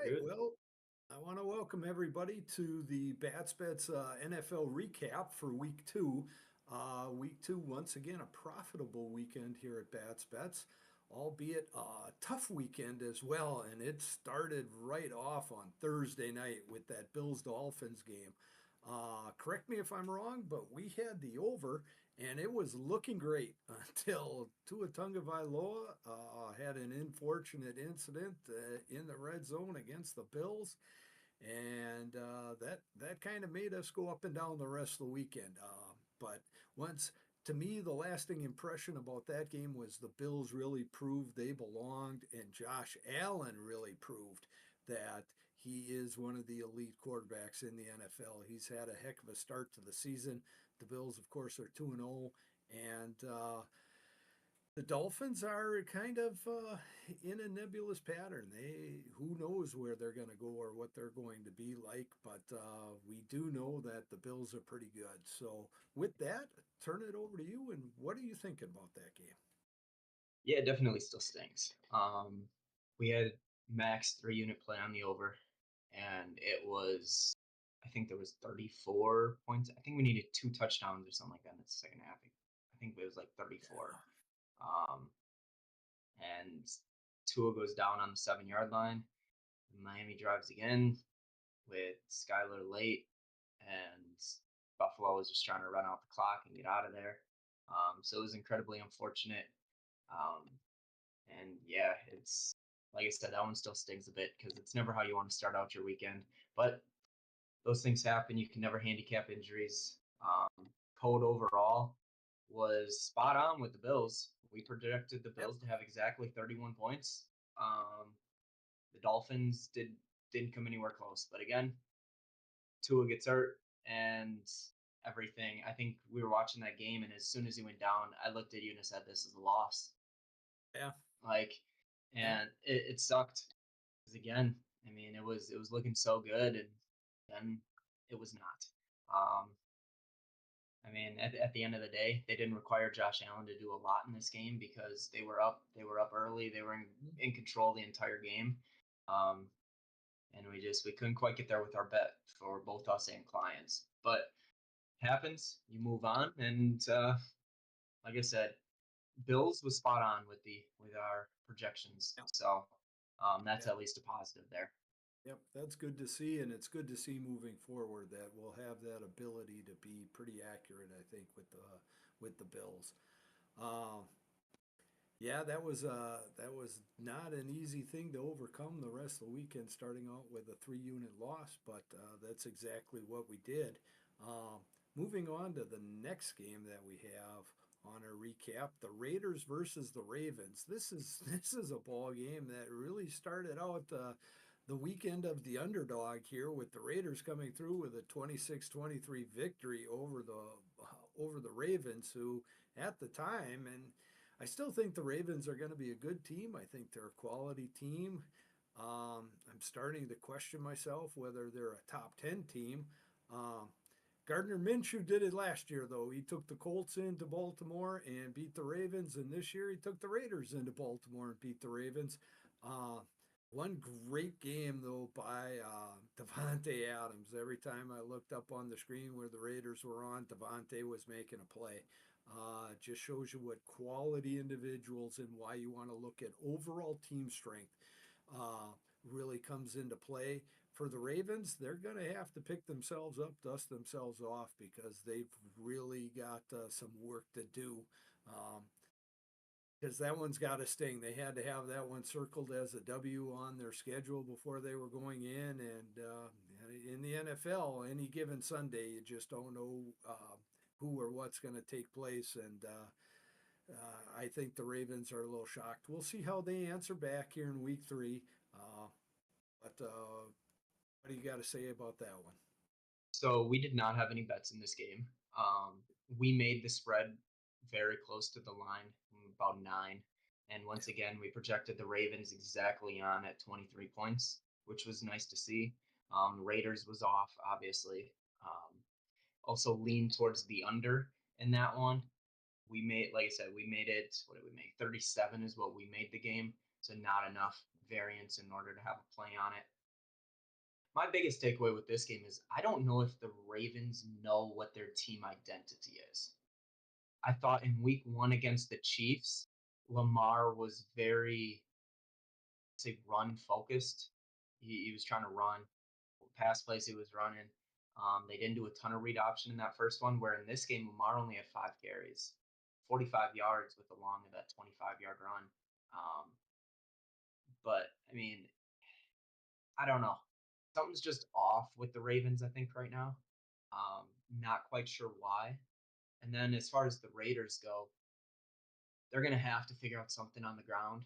We're right. good. Well, I want to welcome everybody to the Bets NFL recap for week two. Week two, once again, a profitable weekend here at Bets, albeit a tough weekend as well. And it started right off on Thursday night with that Bills Dolphins game. Correct me if I'm wrong, but we had the over, and it was looking great until Tua Tagovailoa had an unfortunate incident in the red zone against the Bills, and that kind of made us go up and down the rest of the weekend. But once to me, the lasting impression about that game was the Bills really proved they belonged, and Josh Allen really proved that he is one of the elite quarterbacks in the NFL. He's had a heck of a start to the season. The Bills, of course, are 2-0, and the Dolphins are kind of in a nebulous pattern. Who knows where they're going to go or what they're going to be like, but we do know that the Bills are pretty good. So with that, turn it over to you. And what are you thinking about that game? Yeah, it definitely still stings. We had max 3 unit play on the over, and it was, I think there was 34 points. I think we needed 2 touchdowns or something like that in the second half. I think it was like 34. Um, and Tua goes down on the 7 yard line. Miami drives again with Skylar late, and Buffalo was just trying to run out the clock and get out of there. So it was incredibly unfortunate. Um, And yeah, it's like I said, that one still stings a bit because it's never how you want to start out your weekend. But those things happen. You can never handicap injuries. Code overall was spot on with the Bills. We projected the Yep. Bills to have exactly 31 points. Um, the Dolphins didn't come anywhere close. But again, Tua gets hurt and everything. I think we were watching that game, and as soon as he went down, I looked at you and I said, "This is a loss." Yeah. Like, Yep. and it sucked because again, I mean, it was looking so good, and then it was not. Um, I mean, at the end of the day, they didn't require Josh Allen to do a lot in this game because they were up. They were up early. They were in control the entire game, um, and we couldn't quite get there with our bet for both us and clients. But happens. You move on, and like I said, Bills was spot on with our projections. Yep. So that's Yep. at least a positive there. Yep. That's good to see, and it's good to see moving forward that we'll have that ability to be pretty accurate. I think with the Bills. Uh, Yeah, that was not an easy thing to overcome the rest of the weekend, starting out with a 3 unit loss, but that's exactly what we did. Um, Moving on to the next game that we have on our recap, the Raiders versus the Ravens. This is a ball game that really started out the weekend of the underdog here, with the Raiders coming through with a 26-23 victory over the Ravens, who at the time, and I still think the Ravens are going to be a good team. I think they're a quality team. I'm starting to question myself whether they're a top 10 team. Um, Gardner Minshew did it last year, though. He took the Colts into Baltimore and beat the Ravens, and this year he took the Raiders into Baltimore and beat the Ravens. Uh, One great game, though, by Devontae Adams. Every time I looked up on the screen where the Raiders were on, Devontae was making a play. Just shows you what quality individuals and why you want to look at overall team strength uh, really comes into play. For the Ravens, they're going to have to pick themselves up, dust themselves off, because they've really got some work to do. Because that one's got to sting. They had to have that one circled as a W on their schedule before they were going in. And in the NFL, any given Sunday, you just don't know who or what's going to take place. And I think the Ravens are a little shocked. We'll see how they answer back here in week three. But what do you got to say about that one? So we did not have any bets in this game. We made the spread very close to the line, about 9. And once again, we projected the Ravens exactly on at 23 points, which was nice to see. Raiders was off, obviously. Also leaned towards the under in that one. We made, like I said, we made it, what did we make? 37 is what we made the game. So not enough variance in order to have a play on it. my biggest takeaway with this game is I don't know if the Ravens know what their team identity is. I thought in week one against the Chiefs, Lamar was very, say, run focused. He was trying to run. Pass plays he was running. They didn't do a ton of read option in that first one, where in this game, Lamar only had 5 carries, 45 yards with a long of that 25-yard run. Um, but, I mean, I don't know. Something's just off with the Ravens, I think, right now. Not quite sure why. And then as far as the Raiders go, they're going to have to figure out something on the ground.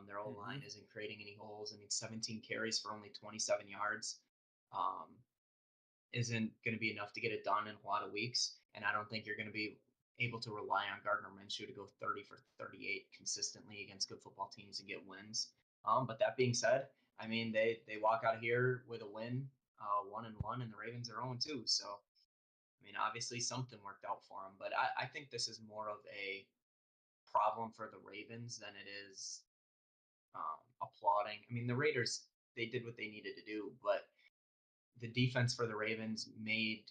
Their O Hmm. line isn't creating any holes. I mean, 17 carries for only 27 yards um, isn't going to be enough to get it done in a lot of weeks. And I don't think you're going to be able to rely on Gardner Minshew to go 30 for 38 consistently against good football teams and get wins. But that being said, I mean, they walk out of here with a win, 1-1, and the Ravens are 0-2. So, I mean, obviously something worked out for them. But I think this is more of a problem for the Ravens than it is applauding. I mean, the Raiders, they did what they needed to do, but the defense for the Ravens made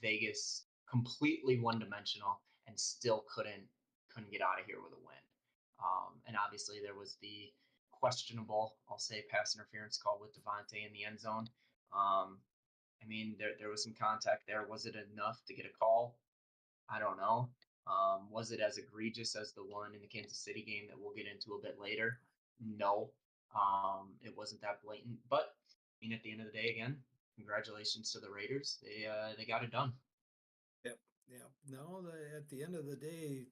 Vegas completely one dimensional and still couldn't get out of here with a win. And obviously there was the questionable, I'll say, pass interference call with Devontae in the end zone. Um, I mean, there was some contact there. Was it enough to get a call? I don't know. Was it as egregious as the one in the Kansas City game that we'll get into a bit later? No, it wasn't that blatant. But I mean, at the end of the day, again, congratulations to the Raiders. They got it done. Yep. Yeah. No, at the end of the day,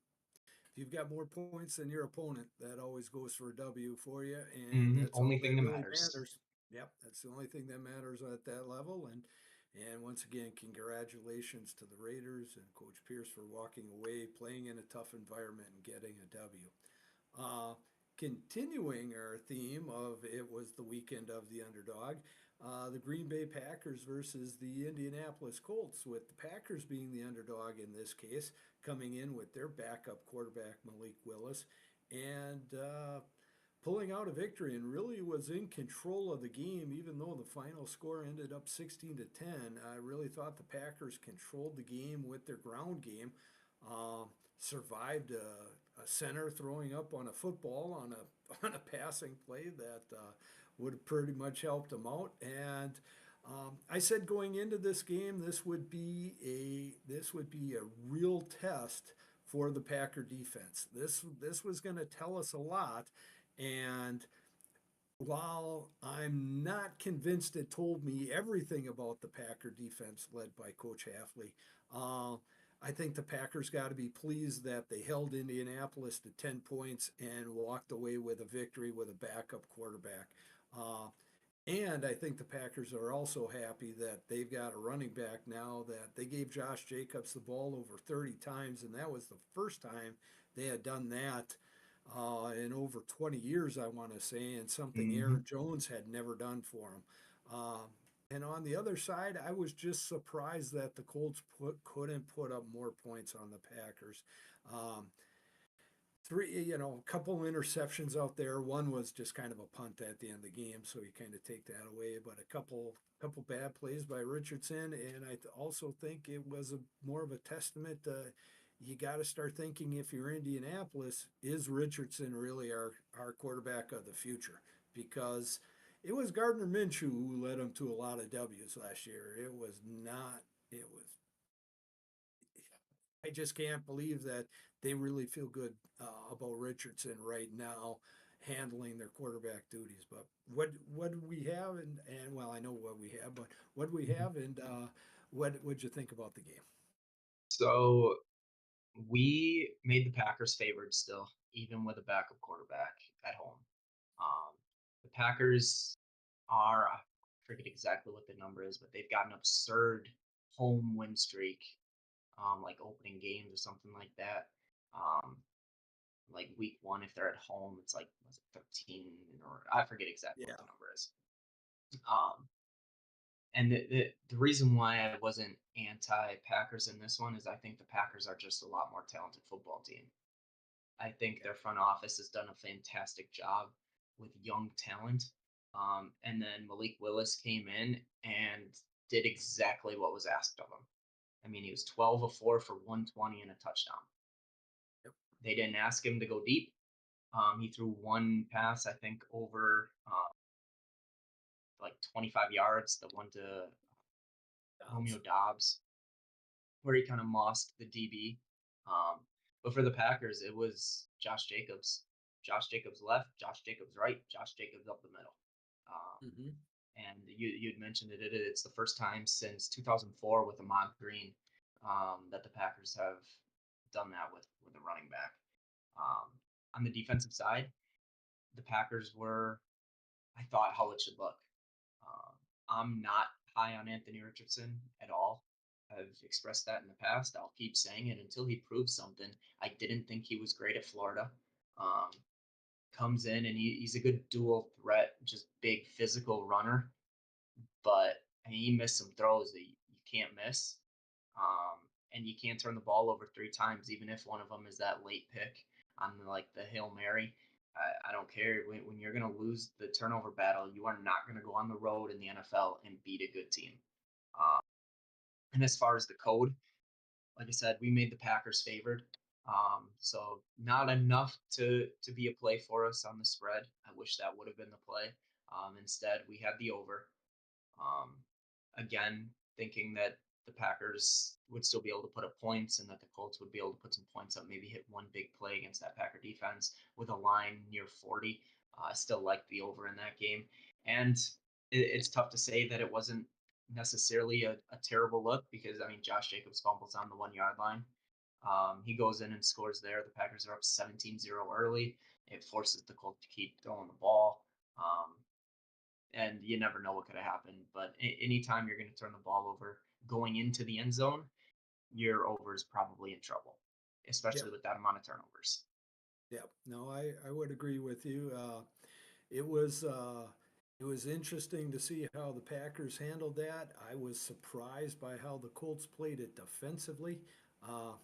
if you've got more points than your opponent, that always goes for a W for you, and that's all Only thing that that really matters. matters. Yep, that's the only thing that matters at that level. And once again, congratulations to the Raiders and Coach Pierce for walking away, playing in a tough environment, and getting a W. Uh, Continuing our theme of it was the weekend of the underdog, the Green Bay Packers versus the Indianapolis Colts, with the Packers being the underdog in this case, coming in with their backup quarterback Malik Willis and pulling out a victory, and really was in control of the game, even though the final score ended up 16 to 10. I really thought the Packers controlled the game with their ground game. Survived a center throwing up on a football on a on a passing play that would have pretty much helped them out. And I said going into this game, this would be a real test for the Packer defense. This was going to tell us a lot, and while I'm not convinced it told me everything about the Packer defense led by Coach Halfley, uh, I think the Packers got to be pleased that they held Indianapolis to 10 points and walked away with a victory with a backup quarterback. Uh, and I think the Packers are also happy that they've got a running back now, that they gave Josh Jacobs the ball over 30 times, and that was the first time they had done that in over 20 years, I want to say, and something Hmm. Aaron Jones had never done for him. Uh, and on the other side, I was just surprised that the Colts couldn't put up more points on the Packers. Um, a couple interceptions out there. One was just kind of a punt at the end of the game, so you kind of take that away. But a couple bad plays by Richardson, and I also think it was more of a testament. You got to start thinking, if you're Indianapolis, is Richardson really our quarterback of the future? Because it was Gardner Minshew who led them to a lot of W's last year. It was not. It was I just can't believe that they really feel good about Richardson right now handling their quarterback duties. But what do we have? And well, I know what we have, but what do we have? And what'd you think about the game? So we made the Packers favored still, even with a backup quarterback at home. Um, the Packers are, I forget exactly what the number is, but they've got an absurd home win streak, like opening games or something like that. Um, like week one, if they're at home, it's like, was it 13, or I forget exactly what Yeah, the number is. Um, and the reason why I wasn't anti Packers in this one is I think the Packers are just a lot more talented football team. I think yeah, their front office has done a fantastic job with young talent. And then Malik Willis came in and did exactly what was asked of him. I mean, he was 12 of 4 for 120 and a touchdown. Yep. They didn't ask him to go deep. He threw one pass, I think, over like 25 yards, the one to Romeo Dobbs. Dobbs, where he kind of mossed the DB. Um, but for the Packers, it was Josh Jacobs. Josh Jacobs left, Josh Jacobs right, Josh Jacobs up the middle. Um, Hmm. and you'd mentioned it's the first time since 2004 with Ahmad Green that the Packers have done that with a running back. Um, on the defensive side, the Packers were, I thought, how it should look. Um, I'm not high on Anthony Richardson at all. I've expressed that in the past. I'll keep saying it until he proves something. I didn't think he was great at Florida. Um, Comes in and he's a good dual threat, just big physical runner. But I mean, he missed some throws that you can't miss. And you can't turn the ball over 3 times, even if one of them is that late pick on like the Hail Mary. I don't care when you're going to lose the turnover battle. You are not going to go on the road in the NFL and beat a good team. Um, and as far as the code, like I said, we made the Packers favored. So not enough to be a play for us on the spread. I wish that would have been the play. Instead, we had the over. Um, Again, thinking that the Packers would still be able to put up points and that the Colts would be able to put some points up, maybe hit one big play against that Packer defense with a line near 40. I still like the over in that game. And it's tough to say that it wasn't necessarily a terrible look because, I mean, Josh Jacobs fumbles on the 1 yard line. He goes in and scores there. The Packers are up 17-0 early. It forces the Colts to keep throwing the ball. And you never know what could have happened. But anytime you're going to turn the ball over going into the end zone, your over is probably in trouble, Yep. especially with that amount of turnovers. Yep. No, I would agree with you. It was uh, it was interesting to see how the Packers handled that. I was surprised by how the Colts played it defensively. Uh,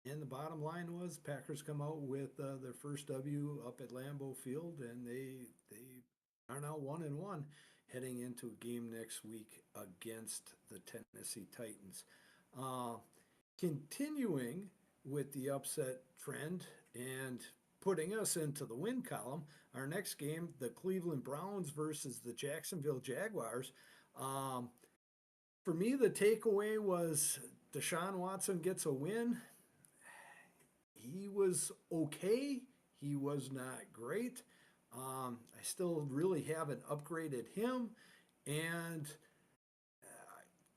and the bottom line was Packers come out with their first W up at Lambeau Field, and they are now 1-1 heading into a game next week against the Tennessee Titans. Uh, Continuing with the upset trend and putting us into the win column, our next game, the Cleveland Browns versus the Jacksonville Jaguars. Um, for me, the takeaway was Deshaun Watson gets a win. He was okay. He was not great. I still really haven't upgraded him. And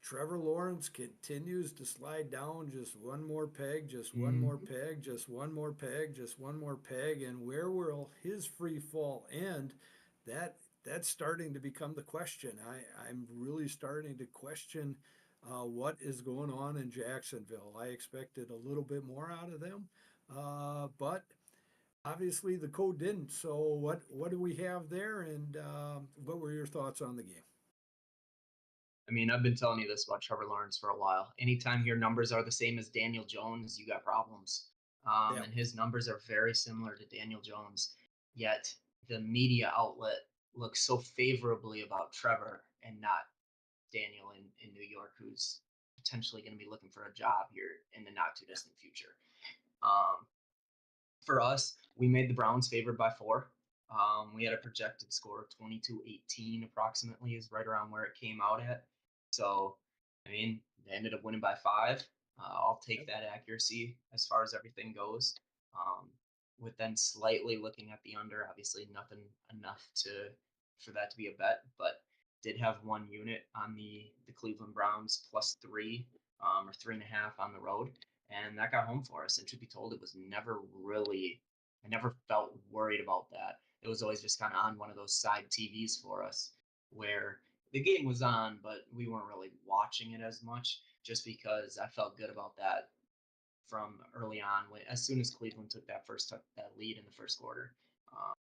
Trevor Lawrence continues to slide down just one more peg, just one more Mm-hmm. peg, just one more peg, just one more peg. And where will his free fall end? That that's starting to become the question. I'm really starting to question what is going on in Jacksonville. I expected a little bit more out of them, but obviously the code didn't. So what do we have there, and what were your thoughts on the game? I mean, I've been telling you this about Trevor Lawrence for a while. Anytime your numbers are the same as Daniel Jones, you got problems. Yeah, And his numbers are very similar to Daniel Jones. Yet the media outlet looks so favorably about Trevor and not Daniel in New York, who's potentially going to be looking for a job here in the not too distant future. Um, for us, we made the Browns favored by 4. We had a projected score of 22-18 approximately, is right around where it came out at. So, I mean, they ended up winning by 5. I'll take yep, that accuracy as far as everything goes. Um, with then slightly looking at the under, obviously nothing enough to for that to be a bet, but did have one unit on the Cleveland Browns +3 or 3.5 on the road, and that got home for us. And truth be told, it was never really, I never felt worried about that. It was always just kind of on one of those side TVs for us where the game was on, but we weren't really watching it as much just because I felt good about that from early on. As soon as Cleveland took that lead in the first quarter, um,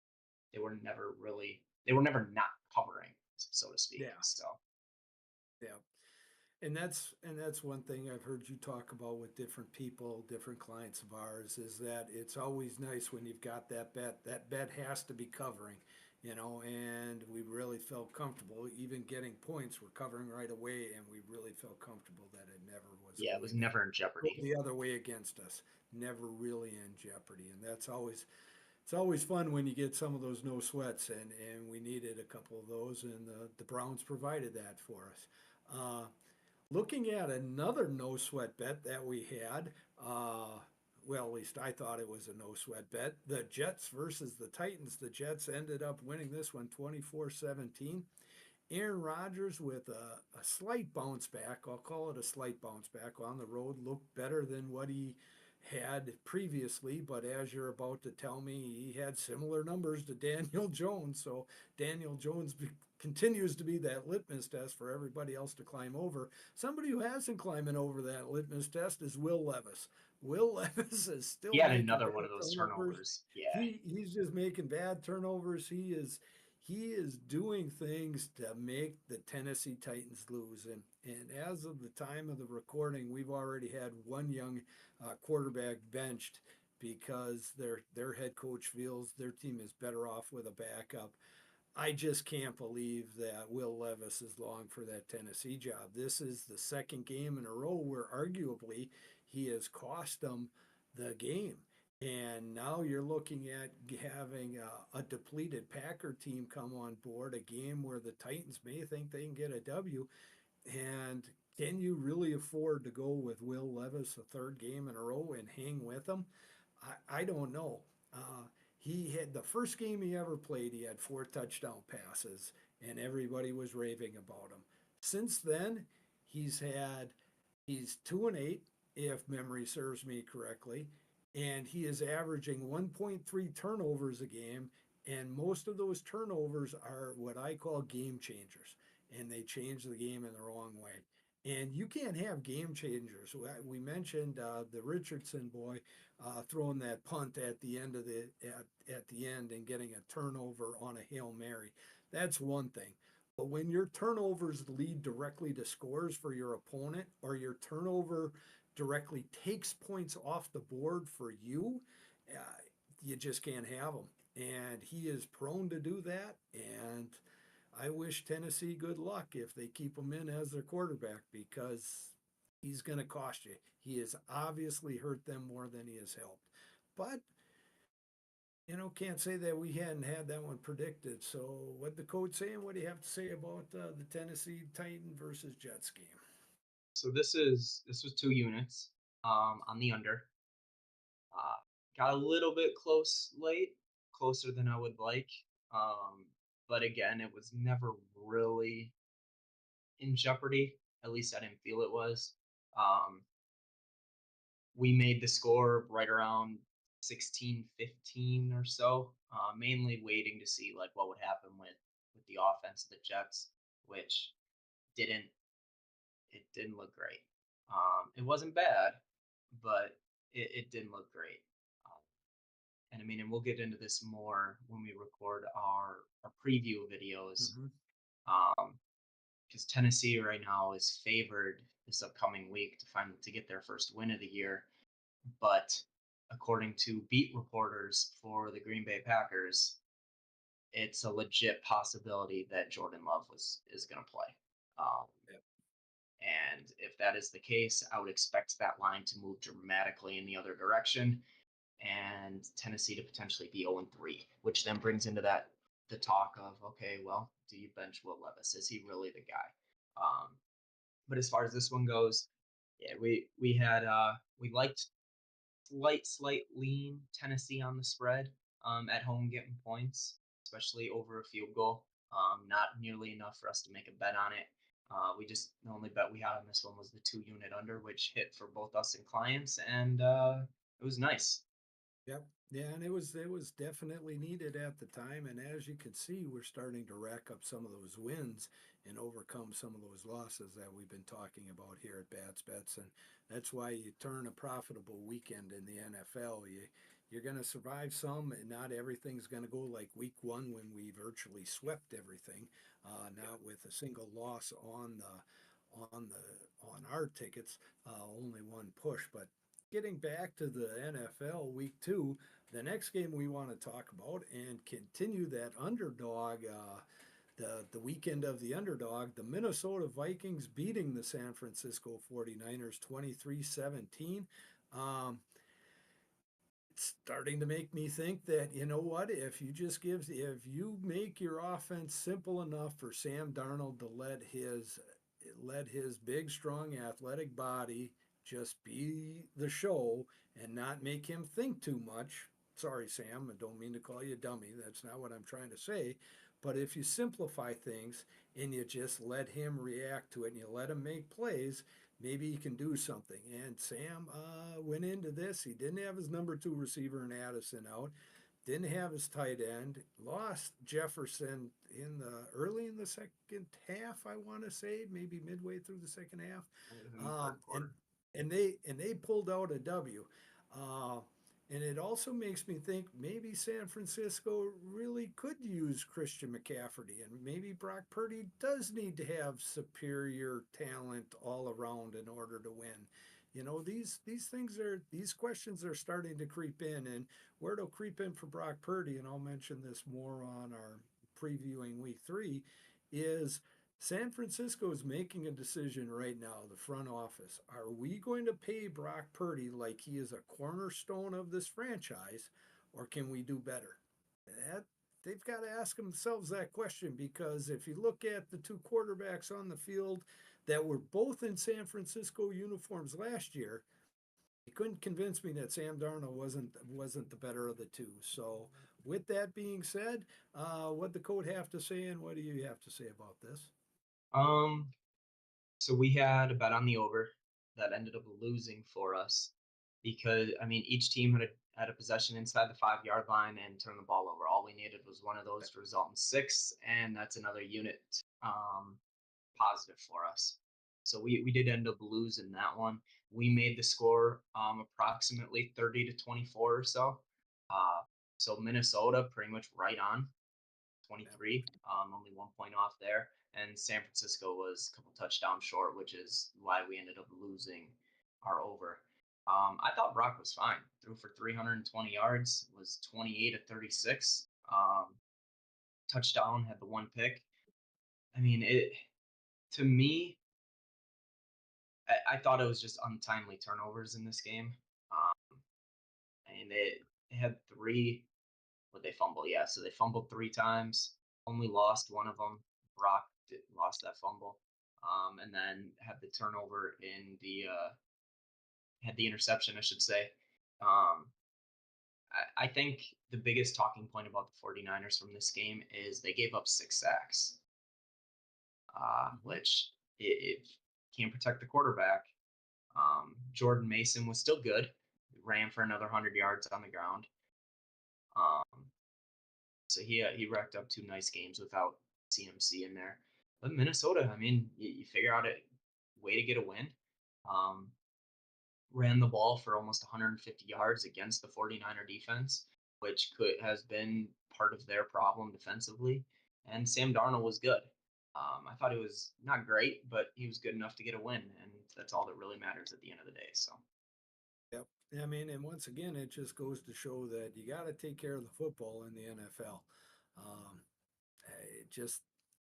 they were never not covering, so to speak. yeah, So yeah. And that's one thing I've heard you talk about with different people, different clients of ours, is that it's always nice when you've got that bet. That bet has to be covering. and we really felt comfortable. Even getting points, we're covering right away, and we really felt comfortable that it never was Yeah, it was going to never in go jeopardy. the other way against us. Never really in jeopardy, and that's always it's always fun when you get some of those no sweats, and we needed a couple of those, and the Browns provided that for us. Uh, Looking at another no sweat bet that we had, well, at least I thought it was a no sweat bet. The Jets versus the Titans. The Jets ended up winning this one 24-17. Aaron Rodgers with a slight bounce back. I'll call it a slight bounce back on the road. Looked better than what he had previously, but as you're about to tell me, he had similar numbers to Daniel Jones. So Daniel Jones continues to be that litmus test for everybody else to climb over. Somebody who hasn't climbing over that litmus test is Will Levis. Will Levis is He still had making another bad one of those turnovers. turnovers. Yeah. He's just making bad turnovers. He is doing things to make the Tennessee Titans lose. And as of the time of the recording, we've already had one young quarterback benched because their head coach feels their team is better off with a backup. I just can't believe that Will Levis is long for that Tennessee job. This is the second game in a row where arguably he has cost them the game. And now you're looking at having a depleted Packer team come on board, a game where the Titans may think they can get a W. And can you really afford to go with Will Levis a third game in a row and hang with him? I don't know. Uh, he had the first game he ever played, he had 4 touchdown passes, and everybody was raving about him. Since then, he's had he's 2-8, if memory serves me correctly, and he is averaging 1.3 turnovers a game, and most of those turnovers are what I call game changers, and they change the game in the wrong way. And you can't have game changers. We mentioned the Richardson boy throwing that punt at the end of at the end and getting a turnover on a Hail Mary. That's one thing. But when your turnovers lead directly to scores for your opponent, or your turnover directly takes points off the board for you, uh, you just can't have them. And he is prone to do that. And I wish Tennessee good luck if they keep him in as their quarterback, because he's going to cost you. He has obviously hurt them more than he has helped. But, can't say that we hadn't had that one predicted. So, what the coach saying? What do you have to say about the Tennessee Titan versus Jets game? So this was 2 units on the under. Uh, got a little bit close late, closer than I would like. Um, but again, it was never really in jeopardy. At least I didn't feel it was. Um, we made the score right around 16-15 or so, mainly waiting to see like what would happen with the offense of the Jets, which didn't it didn't look great. It wasn't bad, but it didn't look great. Um, and I mean, and we'll get into this more when we record our preview videos. Mm-hmm. Um, because Tennessee right now is favored this upcoming week to get their first win of the year. But according to beat reporters for the Green Bay Packers, it's a legit possibility that Jordan Love is going to play. Um, Yep. and if that is the case, I would expect that line to move dramatically in the other direction, and Tennessee to potentially be 0-3, which then brings into that the talk of, okay, well, do you bench Will Levis? Is he really the guy? But as far as this one goes, yeah, we liked slight lean Tennessee on the spread at home getting points, especially over a field goal. Not nearly enough for us to make a bet on it. The only bet we had on this one was the 2 unit under, which hit for both us and clients, and it was nice. Yep. Yeah, and it was definitely needed at the time. And as you can see, we're starting to rack up some of those wins and overcome some of those losses that we've been talking about here at Bats Bets. And that's why you turn a profitable weekend in the NFL. You're going to survive some, and not everything's going to go like week one when we virtually swept everything. Not with a single loss on our tickets, only one push, but getting back to the NFL week 2, the next game we want to talk about and continue that underdog, the weekend of the underdog, the Minnesota Vikings beating the San Francisco 49ers 23-17. Um, it's starting to make me think that, you know what, if you make your offense simple enough for Sam Darnold to let his big strong athletic body just be the show and not make him think too much. Sorry, Sam, I don't mean to call you a dummy. That's not what I'm trying to say. But if you simplify things and you just let him react to it and you let him make plays, maybe he can do something. And Sam went into this. He didn't have his number 2 receiver in Addison out, didn't have his tight end, lost Jefferson early in the second half, I want to say, maybe midway third the second half. in the third And quarter. they pulled out a W. Uh, and it also makes me think maybe San Francisco really could use Christian McCaffrey, and maybe Brock Purdy does need to have superior talent all around in order to win. These questions are starting to creep in, and where it'll creep in for Brock Purdy, and I'll mention this more on our previewing week 3, is San Francisco is making a decision right now, the front office. Are we going to pay Brock Purdy like he is a cornerstone of this franchise, or can we do better? That they've got to ask themselves that question, because if you look at the two quarterbacks on the field that were both in San Francisco uniforms last year, you couldn't convince me that Sam Darnold wasn't the better of the two. So, with that being said, what the code have to say, and what do you have to say about this? Um, so we had a bet on the over that ended up losing for us because I mean each team had a possession inside the 5 yard line and turn the ball over. All we needed was one of those to result in six, and that's another unit um, positive for us. So we did end up losing that one. We made the score approximately 30-24 or so. Uh, so Minnesota pretty much right on Yep. 23, only 1 point off there. And San Francisco was a couple touchdowns short, which is why we ended up losing our over. I thought Brock was fine. Threw for 320 yards, was 28 to 36. Touchdown, had the one pick. I mean, it to me, I thought it was just untimely turnovers in this game. And it had three. Would they fumble? Yeah, so they fumbled 3 times. Only lost one of them. Brock lost that fumble, and then had the turnover in the had the interception, I should say. Um, I think the biggest talking point about the 49ers from this game is they gave up 6 sacks, Mm-hmm. which it can't protect the quarterback. Jordan Mason was still good. Ran for another 100 yards on the ground. Um, so he racked up 2 nice games without CMC in there. But Minnesota, I mean, you figure out a way to get a win. Um, Ran the ball for almost 150 yards against the 49er defense, which has been part of their problem defensively. And Sam Darnold was good. I thought he was not great, but he was good enough to get a win, and that's all that really matters at the end of the day. So Yep. I mean, and once again, it just goes to show that you got to take care of the football in the NFL. Um, I just,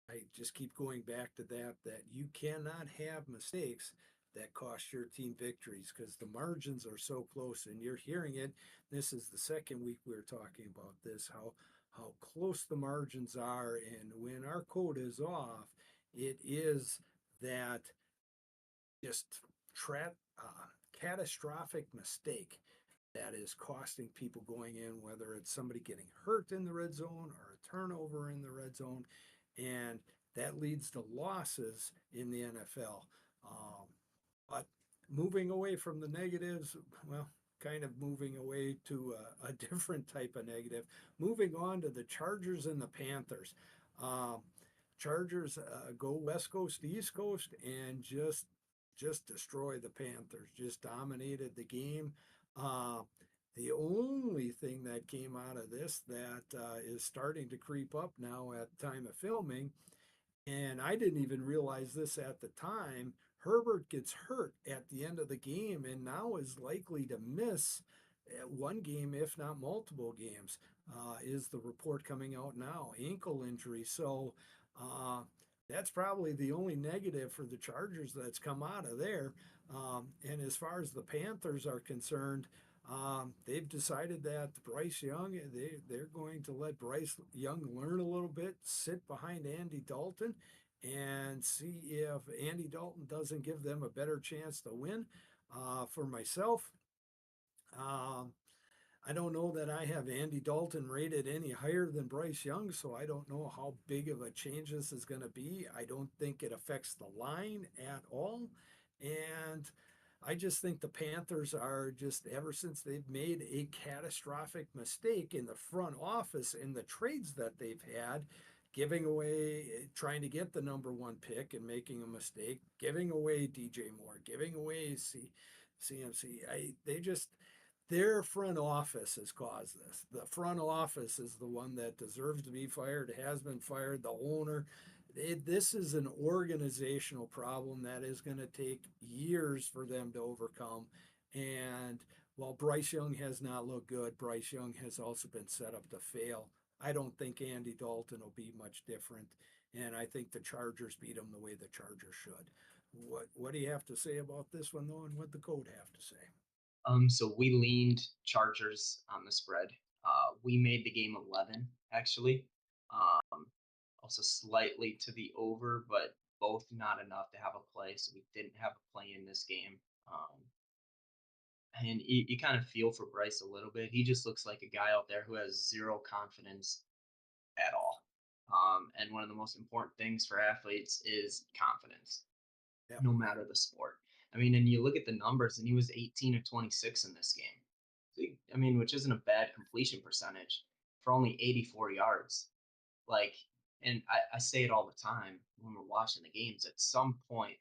I just keep going back to that you cannot have mistakes that cost your team victories, because the margins are so close, and you're hearing it. This is the second week we are talking about this, how close the margins are, and when our code is off, it is that just catastrophic mistake that is costing people going in, whether it's somebody getting hurt in the red zone or a turnover in the red zone, and that leads to losses in the NFL. But moving away from the negatives, well, kind of moving away to a different type of negative, moving on to the Chargers and the Panthers. Um, Chargers go West Coast to East Coast and just destroy the Panthers. Just dominated the game. Uh, the only thing that came out of this that is starting to creep up now at time of filming, and I didn't even realize this at the time. Herbert gets hurt at the end of the game and now is likely to miss one game, if not multiple games, is the report coming out now. Ankle injury. So uh, that's probably the only negative for the Chargers that's come out of there. And as far as the Panthers are concerned, they've decided that Bryce Young, they're going to let Bryce Young learn a little bit, sit behind Andy Dalton, and see if Andy Dalton doesn't give them a better chance to win. For myself, um, I don't know that I have Andy Dalton rated any higher than Bryce Young, so I don't know how big of a change this is going to be. I don't think it affects the line at all. And I just think the Panthers are just, ever since they've made a catastrophic mistake in the front office in the trades that they've had, giving away, trying to get the number one pick and making a mistake, giving away DJ Moore, giving away CMC. They just, their front office has caused this. The front office is the one that deserves to be fired, has been fired, the owner. This is an organizational problem that is going to take years for them to overcome. And while Bryce Young has not looked good, Bryce Young has also been set up to fail. I don't think Andy Dalton will be much different. And I think the Chargers beat him the way the Chargers should. What do you have to say about this one, though, and what the code have to say? So we leaned Chargers on the spread. We made the game 11 actually. Um, Also slightly to the over, but both not enough to have a play. So we didn't have a play in this game. And you kind of feel for Bryce a little bit. He just looks like a guy out there who has zero confidence at all. And one of the most important things for athletes is confidence, Yeah, no matter the sport. I mean, and you look at the numbers, and he was 18 of 26 in this game. I mean, which isn't a bad completion percentage for only 84 yards. Like, and I say it all the time when we're watching the games. At some point,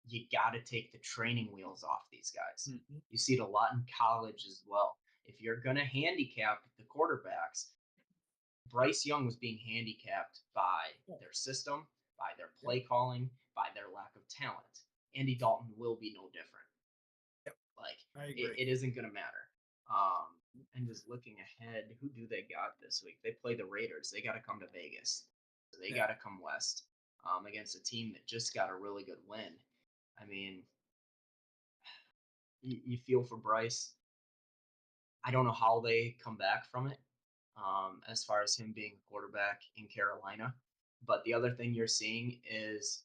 you got to take the training wheels off these guys. mm-hmm. You see it a lot in college as well. If you're going to handicap the quarterbacks, Bryce Young was being handicapped by Yeah, their system, by their yeah, play calling, by their lack of talent. Andy Dalton will be no different. yeah, Like I agree. it isn't going to matter. And just looking ahead, who do they got this week? They play the Raiders. They got to come to Vegas. So they Yeah, got to come west against a team that just got a really good win. I mean, you feel for Bryce. I don't know how they come back from it, as far as him being a quarterback in Carolina. But the other thing you're seeing is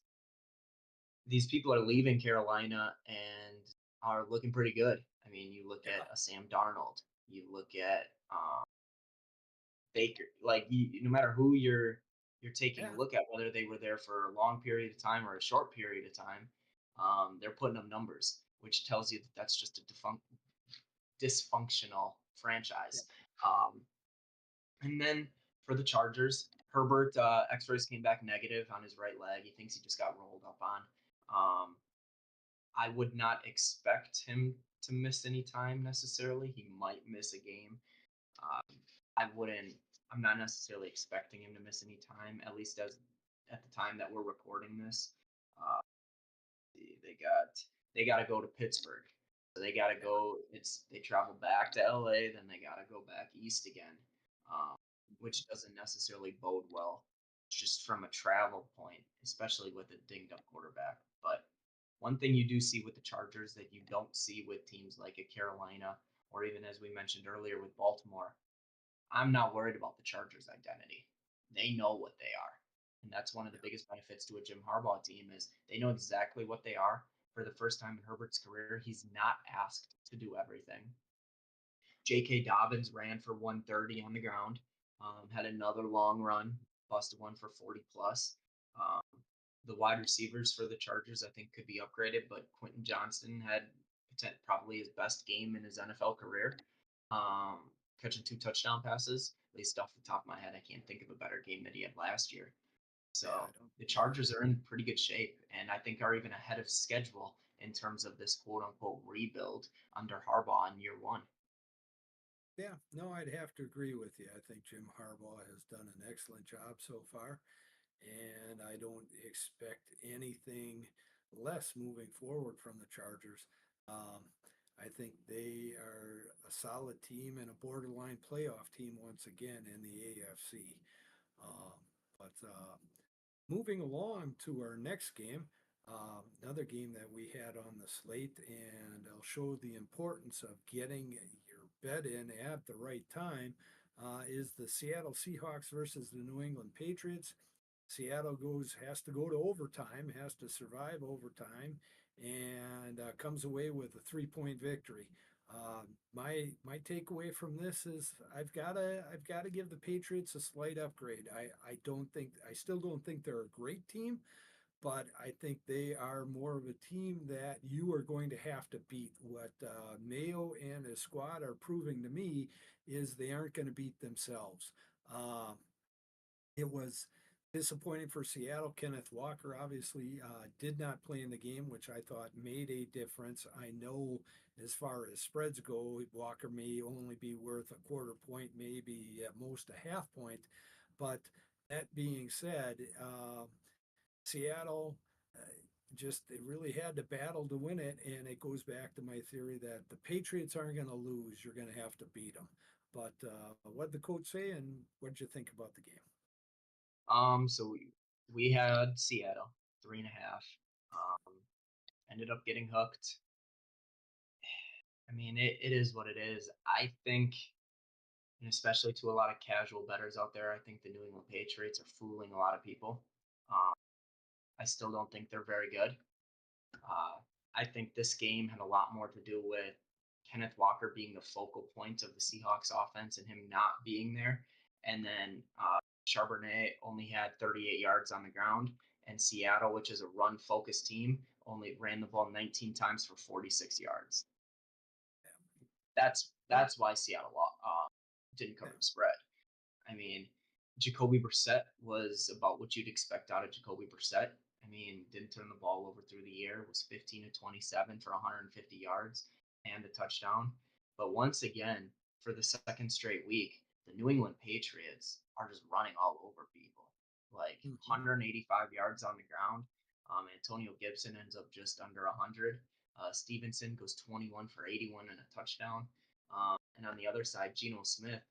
these people are leaving Carolina and are looking pretty good. I mean, you look yeah, at a Sam Darnold, you look at Baker. Like, no matter who you're taking a yeah, look at, whether they were there for a long period of time or a short period of time, they're putting up numbers, which tells you that that's just a dysfunctional yeah, franchise. Um, And then for the Chargers, Herbert X-rays came back negative on his right leg. He thinks he just got rolled up on. Um, I would not expect him to miss any time necessarily. He might miss a game. Um, I wouldn't. I'm not necessarily expecting him to miss any time. At least as at the time that we're recording this. Uh, they got they got to go to Pittsburgh. So they got to yeah, go. They travel back to LA, then they got to go back east again, which doesn't necessarily bode well, just from a travel point, especially with a dinged up quarterback. But one thing you do see with the Chargers that you don't see with teams like a Carolina, or even as we mentioned earlier with Baltimore, I'm not worried about the Chargers' identity. They know what they are. And that's one of the yeah, biggest benefits to a Jim Harbaugh team is they know exactly what they are. For the first time in Herbert's career, he's not asked to do everything. J.K. Dobbins ran for 130 on the ground, had another long run, busted one for 40 plus. Um, the wide receivers for the Chargers, I think, could be upgraded, but Quentin Johnston had probably his best game in his NFL career, catching 2 touchdown passes. At least off the top of my head, I can't think of a better game that he had last year. yeah. So I don't the either. Chargers are in pretty good shape, and I think are even ahead of schedule in terms of this quote unquote rebuild under Harbaugh in year one. Yeah, no, I'd have to agree with you. I think Jim Harbaugh has done an excellent job so far, and I don't expect anything less moving forward from the Chargers. Um, I think they are a solid team and a borderline playoff team once again in the AFC. Um, but moving along to our next game, another game that we had on the slate, and I'll show the importance of getting your bet in at the right time, is the Seattle Seahawks versus the New England Patriots. Seattle has to go to overtime, has to survive overtime, and comes away with a 3 point victory. My takeaway from this is I've got to give the Patriots a slight upgrade. I still don't think they're a great team, but I think they are more of a team that you are going to have to beat. What Mayo and his squad are proving to me is they aren't going to beat themselves. Um, it was disappointing for Seattle. Kenneth Walker obviously did not play in the game, which I thought made a difference. I know as far as spreads go, Walker may only be worth a quarter point, maybe at most a half point. But that being said, Seattle just they really had to battle to win it, and it goes back to my theory that the Patriots aren't going to lose. You're going to have to beat them. But what did the coach say, and what did you think about the game? So we had Seattle 3.5. Um, Ended up getting hooked. I mean, it is what it is. I think, and especially to a lot of casual bettors out there, I think the New England Patriots are fooling a lot of people. Um, I still don't think they're very good. Uh, I think this game had a lot more to do with Kenneth Walker being the focal point of the Seahawks offense and him not being there. And then Charbonnet only had 38 yards on the ground, and Seattle, which is a run focused team, only ran the ball 19 times for 46 yards. Yeah, That's why Seattle didn't yeah, cover the spread. I mean, Jacoby Brissett was about what you'd expect out of Jacoby Brissett. I mean, didn't turn the ball over through the air, was 15 to 27 for 150 yards and a touchdown. But once again, for the second straight week, the New England Patriots are just running all over people. Like mhm, 185 yards on the ground. Antonio Gibson ends up just under 100. Stevenson goes 21 for 81 and a touchdown. And on the other side, Geno Smith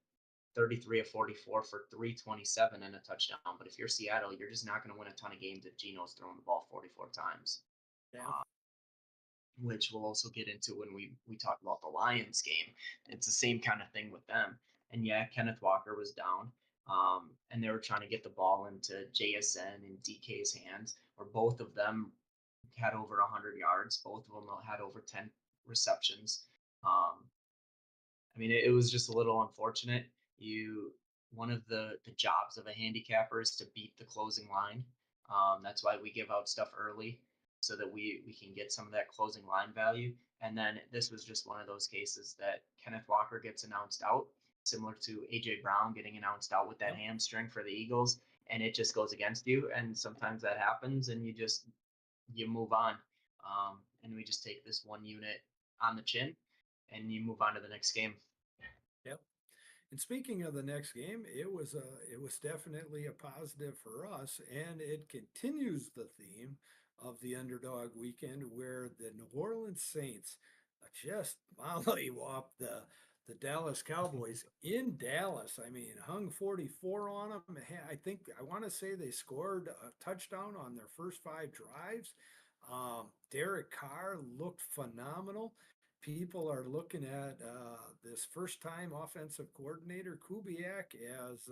33 of 44 for 327 and a touchdown. But if you're Seattle, you're just not going to win a ton of games if Geno's throwing the ball 44 times, yeah, uh, which we'll also get into when we talk about the Lions game. It's the same kind of thing with them. And yeah, Kenneth Walker was down. And they were trying to get the ball into JSN and DK's hands, where both of them had over 100 yards. Both of them had over 10 receptions. Um, I mean, it was just a little unfortunate. You One of the jobs of a handicapper is to beat the closing line. That's why we give out stuff early so that we can get some of that closing line value. And then this was just one of those cases that Kenneth Walker gets announced out, similar to AJ Brown getting announced out with that yep, hamstring for the Eagles, and it just goes against you. And sometimes that happens, and you move on. And we just take this one unit on the chin, and you move on to the next game. yep. And speaking of the next game, it was definitely a positive for us, and it continues the theme of the underdog weekend where the New Orleans Saints just mollywopped the Dallas Cowboys in Dallas. I mean, hung 44 on them. I think I want to say they scored a touchdown on their first 5 drives. Derek Carr looked phenomenal. People are looking at this first-time offensive coordinator Kubiak as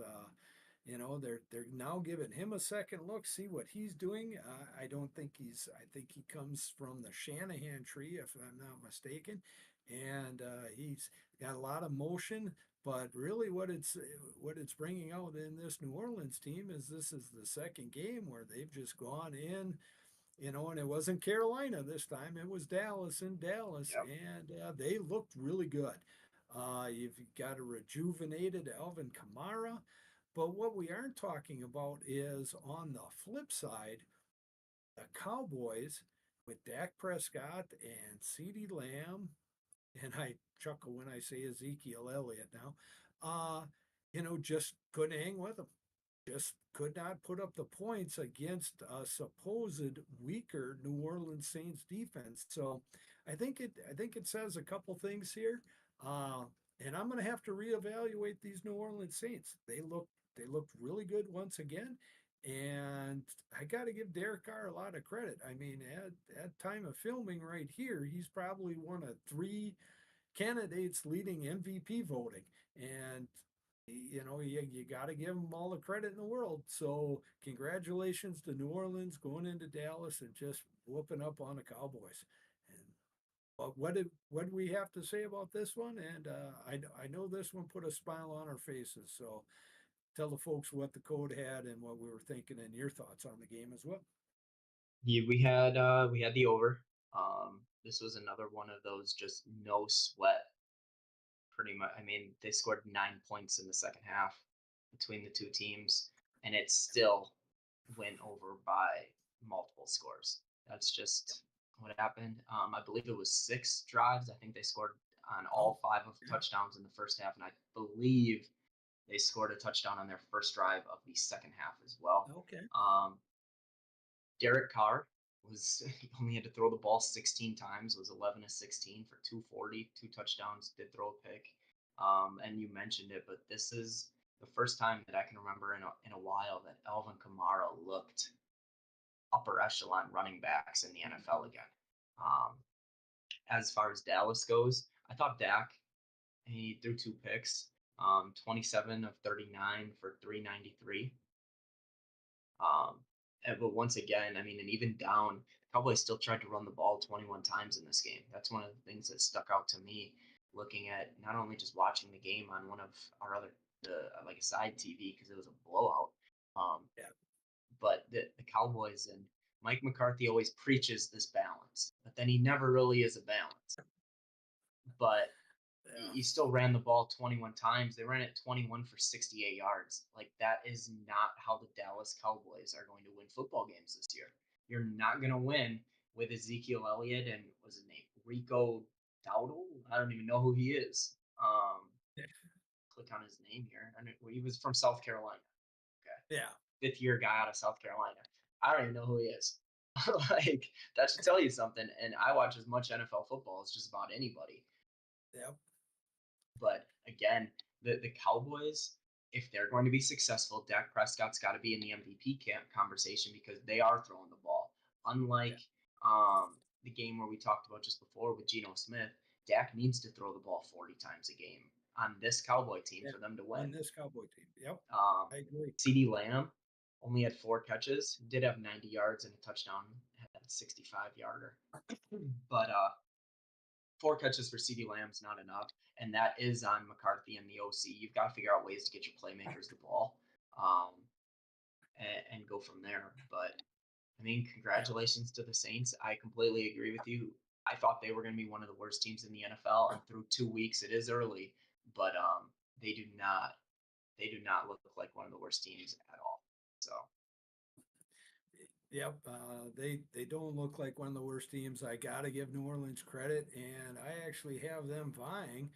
they're now giving him a second look, see what he's doing. I don't think he's. I think he comes from the Shanahan tree, if I'm not mistaken, and he's got a lot of motion. But really, what it's bringing out in this New Orleans team is this is the second game where they've just gone in, and it wasn't Carolina this time. It was Dallas in Dallas, Yep. and they looked really good. You've got a rejuvenated Alvin Kamara, but what we aren't talking about is on the flip side, the Cowboys with Dak Prescott and CeeDee Lamb, and I chuckle when I say Ezekiel Elliott now, just couldn't hang with them. just could not put up the points against a supposed weaker New Orleans Saints defense. So I think it says a couple things here. Uh, and I'm going to have to reevaluate these New Orleans Saints. They looked really good once again. And I got to give Derek Carr a lot of credit. I mean, at time of filming right here, he's probably one of three candidates leading MVP voting. And you got to give them all the credit in the world. So congratulations to New Orleans going into Dallas and just whooping up on the Cowboys. And what do we have to say about this one? And I know this one put a smile on our faces. So tell the folks what the code had and what we were thinking and your thoughts on the game as well. Yeah, we had the over. This was another one of those just no sweat. Pretty much, I mean, they scored 9 points in the second half between the two teams, and it still went over by multiple scores. That's just what happened. I believe it was 6 drives. I think they scored on Oh, all five of yeah. touchdowns in the first half, and I believe they scored a touchdown on their first drive of the second half as well. Okay. Um, Derek Carr was he only had to throw the ball 16 times, was 11 to 16 for 240, 2 touchdowns, did throw a pick. And you mentioned it, but this is the first time that I can remember in a while that Alvin Kamara looked upper echelon running backs in the NFL again. Um, as far as Dallas goes, I thought Dak, he threw 2 picks, 27 of 39 for 393. Um, but once again, I mean, and even down, the Cowboys still tried to run the ball 21 times in this game. That's one of the things that stuck out to me, looking at not only just watching the game on one of our other, like a side TV because it was a blowout, um, Yeah. but the Cowboys and Mike McCarthy always preaches this balance, but then he never really is a balance. But Yeah. he still ran the ball 21 times. They ran it 21 for 68 yards. Like, that is not how the Dallas Cowboys are going to win football games this year. You're not going to win with Ezekiel Elliott and what's his name? Rico Dowdle? I don't even know who he is. Click on his name here. I mean, he was from South Carolina. Okay. Yeah. Fifth year guy out of South Carolina. I don't even know who he is. Like, that should tell you something. And I watch as much NFL football as just about anybody. Yep. But again, the Cowboys, if they're going to be successful, Dak Prescott's got to be in the MVP conversation because they are throwing the ball. Yeah. Unlike the game where we talked about just before with Geno Smith, Dak needs to throw the ball 40 times a game on this Cowboy team Yeah. for them to On win. this Cowboy team. Yep. Um, I agree. CeeDee Lamb only had 4 catches, did have 90 yards and a touchdown, had a 65-yarder. But 4 catches for CeeDee Lamb's not enough, and that is on McCarthy and the OC. You've got to figure out ways to get your playmakers the ball, um, and go from there. But I mean, Yeah. congratulations to the Saints. I completely agree with you. I thought they were going to be one of the worst teams in the NFL, and through 2 weeks, it is early, but they do not look like one of the worst teams at all. So Yep, they don't look like one of the worst teams. I got to give New Orleans credit, and I actually have them vying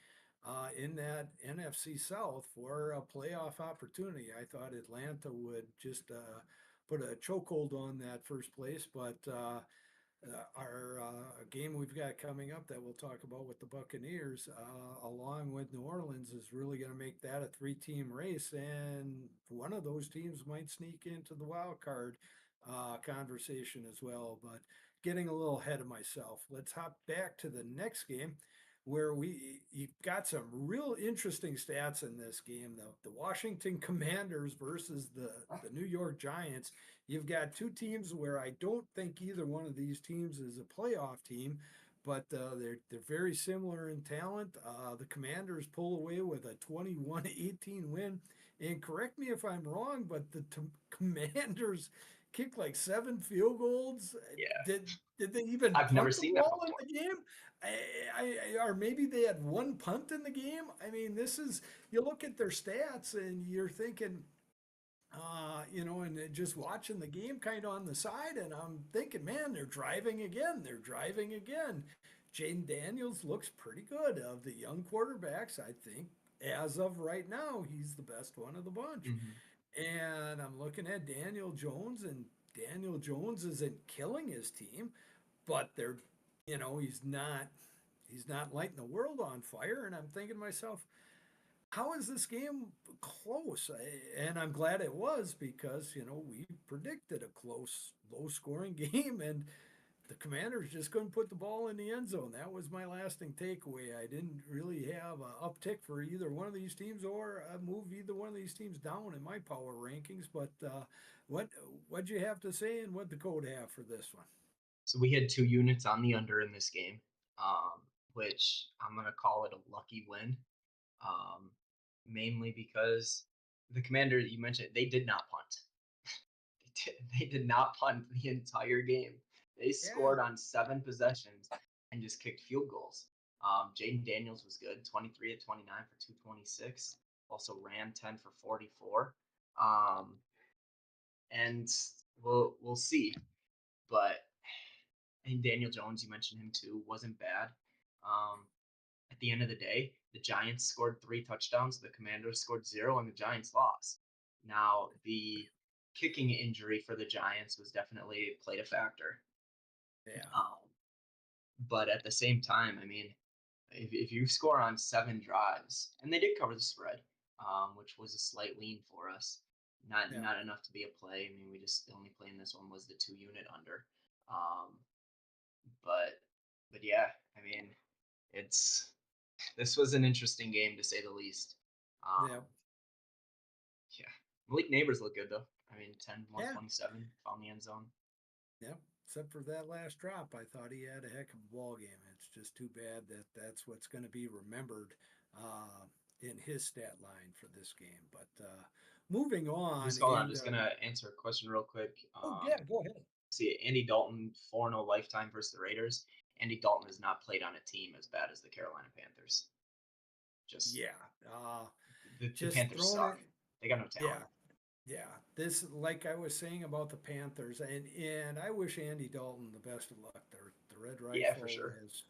in that NFC South for a playoff opportunity. I thought Atlanta would just put a chokehold on that first place, but our game we've got coming up that we'll talk about with the Buccaneers, along with New Orleans, is really going to make that a three-team race, and one of those teams might sneak into the wild card conversation as well. But getting a little ahead of myself, let's hop back to the next game where you've got some real interesting stats in this game. The Washington Commanders versus the New York Giants. You've got two teams where I don't think either one of these teams is a playoff team, but they're very similar in talent. The Commanders pull away with a 21-18 win. And correct me if I'm wrong, but the Commanders kicked like 7 field goals. yeah, Did they even I've never punt the seen that ball before. in the game? Or maybe they had one punt in the game. I mean, this is you look at their stats and you're thinking, and just watching the game kind of on the side, and I'm thinking, man, they're driving again. They're driving again. Jaden Daniels looks pretty good. Of the young quarterbacks, I think as of right now, he's the best one of the bunch. Mm-hmm. And I'm looking at Daniel Jones, and Daniel Jones isn't killing his team, but they're, he's not lighting the world on fire. And I'm thinking to myself, how is this game close? And I'm glad it was because, we predicted a close, low scoring game, and the Commanders just couldn't put the ball in the end zone. That was my lasting takeaway. I didn't really have an uptick for either one of these teams or move either one of these teams down in my power rankings. But what what'd you have to say, and what'd the code have for this one? So we had 2 units on the under in this game, which I'm gonna call it a lucky win, um, mainly because the Commander you mentioned they did not punt. They did not punt the entire game. They Yeah, scored on 7 possessions and just kicked field goals. Jaden Daniels was good, 23 of 29 for 226. Also ran 10 for 44. Um, and we'll see. But and Daniel Jones, you mentioned him too, wasn't bad. Um, at the end of the day, the Giants scored 3 touchdowns, the Commanders scored zero, and the Giants lost. Now, the kicking injury for the Giants was definitely played a factor. yeah, Um, but at the same time, I mean, if you score on 7 drives, and they did cover the spread, which was a slight lean for us, not yeah, not enough to be a play. I mean, we just the only play in this one was the 2 unit under. Um, but but yeah, I mean, it's this was an interesting game to say the least. yeah, Yeah, Malik Neighbors look good though. I mean, 10, yeah, 127 found the end zone. yeah. Except for that last drop, I thought he had a heck of a ball game. It's just too bad that that's what's going to be remembered uh, in his stat line for this game. But moving on, Just hold on, and just gonna answer a question real quick. oh yeah, go ahead. See, Andy Dalton 4-0 lifetime versus the Raiders. Andy Dalton has not played on a team as bad as the Carolina Panthers. Just Yeah, the just Panthers throwing it. suck. They got no talent. Yeah, yeah. This, like I was saying about the Panthers, and I wish Andy Dalton the best of luck. The Red Yeah, for Rifle sure. has,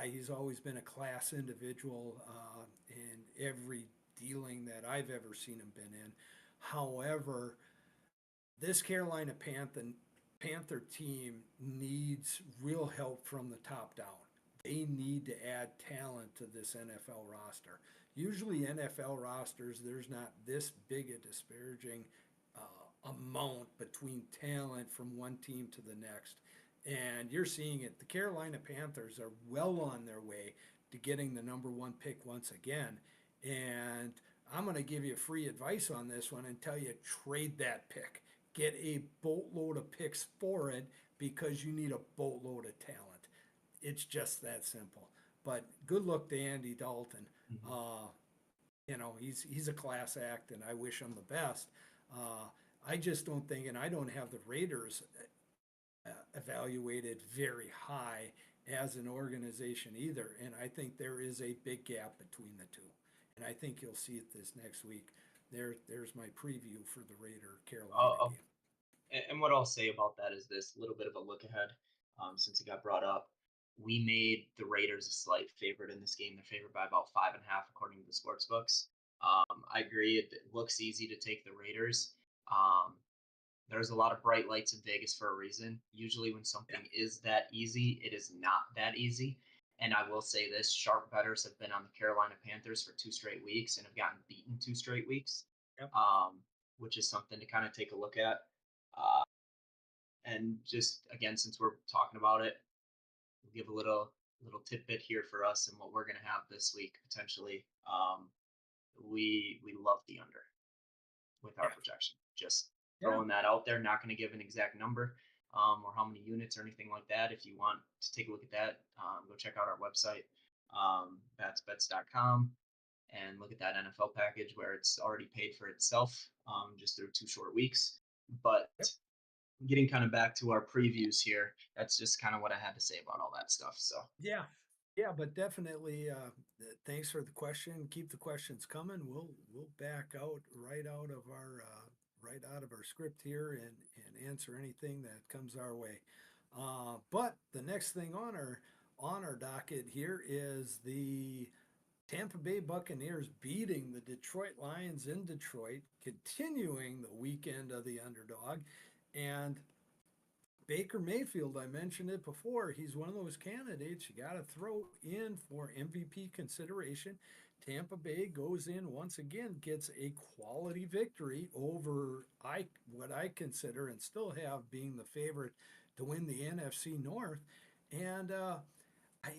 he's always been a class individual in every dealing that I've ever seen him been in. However, this Carolina Panther team needs real help from the top down. They need to add talent to this NFL roster. Usually, NFL rosters, there's not this big a disparaging amount between talent from one team to the next. And you're seeing it. The Carolina Panthers are well on their way to getting the number one pick once again. And I'm going to give you free advice on this one and tell you trade that pick. Get a boatload of picks for it because you need a boatload of talent. It's just that simple. But good luck to Andy Dalton. Mhm. Uh, he's a class act, and I wish him the best. Uh, I just don't think, and I don't have the Raiders evaluated very high as an organization either. And I think there is a big gap between the two. And I think you'll see it this next week. There's my preview for the Raider Carolina Uh, game. and what I'll say about that is this little bit of a look ahead, since it got brought up. We made the Raiders a slight favorite in this game. They're favored by about 5.5, according to the sports books. I agree. It looks easy to take the Raiders. Um, there's a lot of bright lights in Vegas for a reason. Usually, when Yeah. something is that easy, it is not that easy. And I will say this: sharp bettors have been on the Carolina Panthers for 2 straight weeks and have gotten beaten 2 straight weeks, Yep. um, which is something to kind of take a look at. Uh, and just again, since we're talking about it, we'll give a little tidbit here for us and what we're going to have this week potentially. We love the under with our Yeah. projection. Just Yeah. throwing that out there. Not going to give an exact number or how many units or anything like that. If you want to take a look at that, go check out our website, batsbets.com, and look at that NFL package where it's already paid for itself just through 2 short weeks. But Yep. getting kind of back to our previews here, that's just kind of what I had to say about all that stuff. So, Yeah. Yeah, but definitely thanks for the question. Keep the questions coming. We'll back out right out of our script here and answer anything that comes our way. But the next thing on our docket here is the Tampa Bay Buccaneers beating the Detroit Lions in Detroit, continuing the weekend of the underdog. And Baker Mayfield, I mentioned it before, he's one of those candidates you got to throw in for MVP consideration. Tampa Bay goes in once again, gets a quality victory over what I consider and still have being the favorite to win the NFC North. And I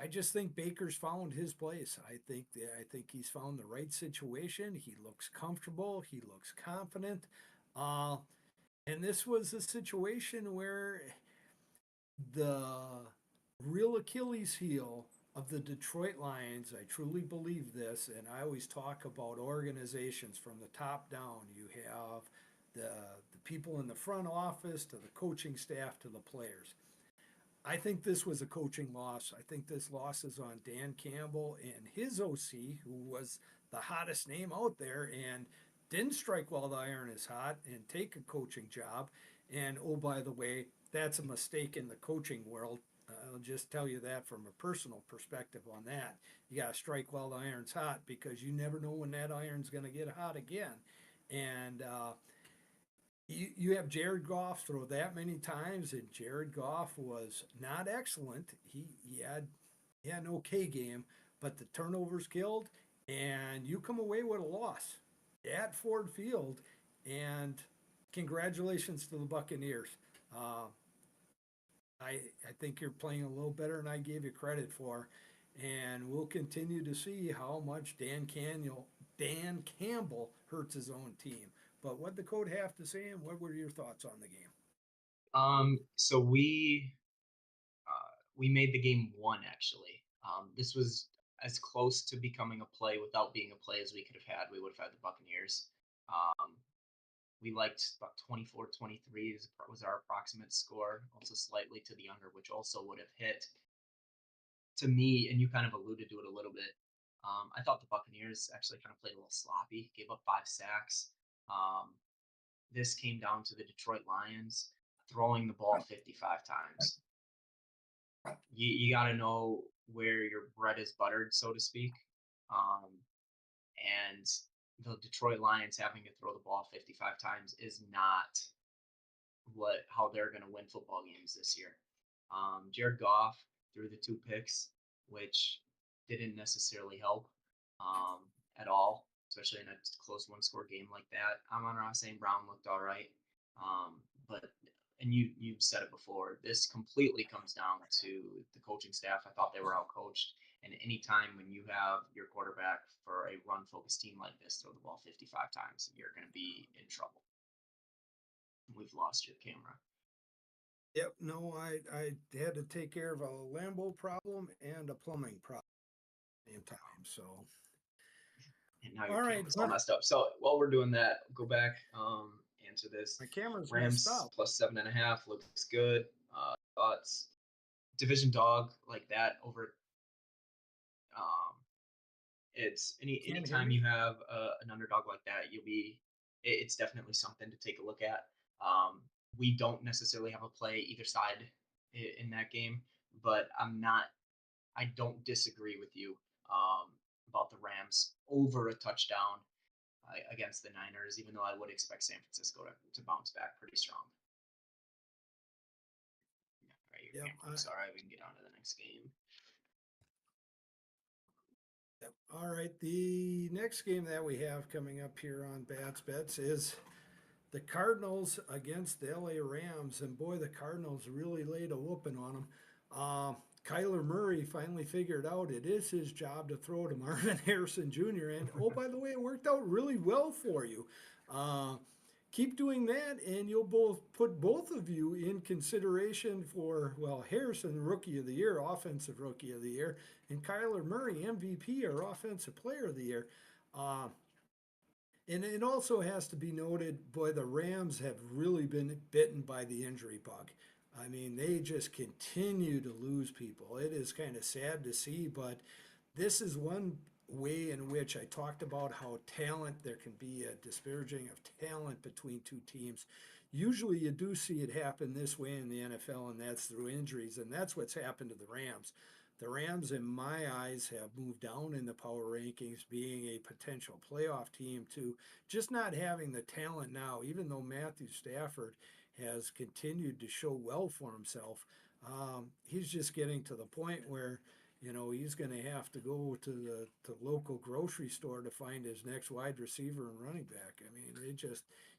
I just think Baker's found his place. I think he's found the right situation. He looks comfortable. He looks confident. Uh, and this was a situation where the real Achilles heel of the Detroit Lions, I truly believe this, and I always talk about organizations from the top down. You have the people in the front office to the coaching staff to the players. I think this was a coaching loss. I think this loss is on Dan Campbell and his OC, who was the hottest name out there and didn't strike while the iron is hot and take a coaching job. And oh, by the way, that's a mistake in the coaching world. I'll just tell you that from a personal perspective on that. You got to strike while the iron's hot because you never know when that iron's going to get hot again. And you have Jared Goff throw that many times, and Jared Goff was not excellent. He had an okay game, but the turnovers killed, and you come away with a loss at Ford Field. And congratulations to the Buccaneers. Uh, I think you're playing a little better than I gave you credit for, and we'll continue to see how much Dan Campbell hurts his own team. But what the code have to say, and what were your thoughts on the game? So we made the game one actually. This was as close to becoming a play without being a play as we could have had. We would have had the Buccaneers. Um, we liked about 24-23 was our approximate score, also slightly to the under, which also would have hit to me. And you kind of alluded to it a little bit. I thought the Buccaneers actually kind of played a little sloppy, gave up 5 sacks. Um, this came down to the Detroit Lions throwing the ball 55 times. You got to know where your bread is buttered, so to speak. Um, and the Detroit Lions having to throw the ball 55 times is not how they're going to win football games this year. Jared Goff threw the 2 picks, which didn't necessarily help at all, especially in a close one-score game like that. Amon-Ra St. Brown looked all right, but and you said it before. This completely comes down to the coaching staff. I thought they were outcoached. And anytime when you have your quarterback for a run-focused team like this throw the ball 55 times, you're going to be in trouble. We've lost your camera. Yep, no, I had to take care of a Lambo problem and a plumbing problem at the same time. So, And now your all right, camera's all messed up. So while we're doing that, go back, answer this. my camera's messed Rams up. plus 7.5 looks good. Thoughts? Division dog like that over. Um, it's Can't hear anytime me. you have an underdog like that, it's definitely something to take a look at. We don't necessarily have a play either side in that game, but I don't disagree with you about the Rams over a touchdown against the Niners, even though I would expect San Francisco to bounce back pretty strong. Yeah, right, your Yep, camera looks all right. We can get on to the next game. yep. All right, the next game that we have coming up here on Bats Bets is the Cardinals against the LA Rams, and boy, the Cardinals really laid a whooping on them. Kyler Murray finally figured out it is his job to throw to Marvin Harrison Jr. And oh, by the way, it worked out really well for you. Uh, keep doing that, and you'll both of you in consideration for Harrison Rookie of the Year, Offensive Rookie of the Year, and Kyler Murray MVP or Offensive Player of the Year. Uh, and it also has to be noted, boy, the Rams have really been bitten by the injury bug. I mean, they just continue to lose people. It is kind of sad to see, but this is one way in which I talked about how there can be a disparaging of talent between two teams. Usually you do see it happen this way in the NFL, and that's through injuries, and that's what's happened to the Rams. The Rams, in my eyes, have moved down in the power rankings, being a potential playoff team to just not having the talent now, even though Matthew Stafford has continued to show well for himself. He's just getting to the point where he's going to have to go to the local grocery store to find his next wide receiver and running back. I mean,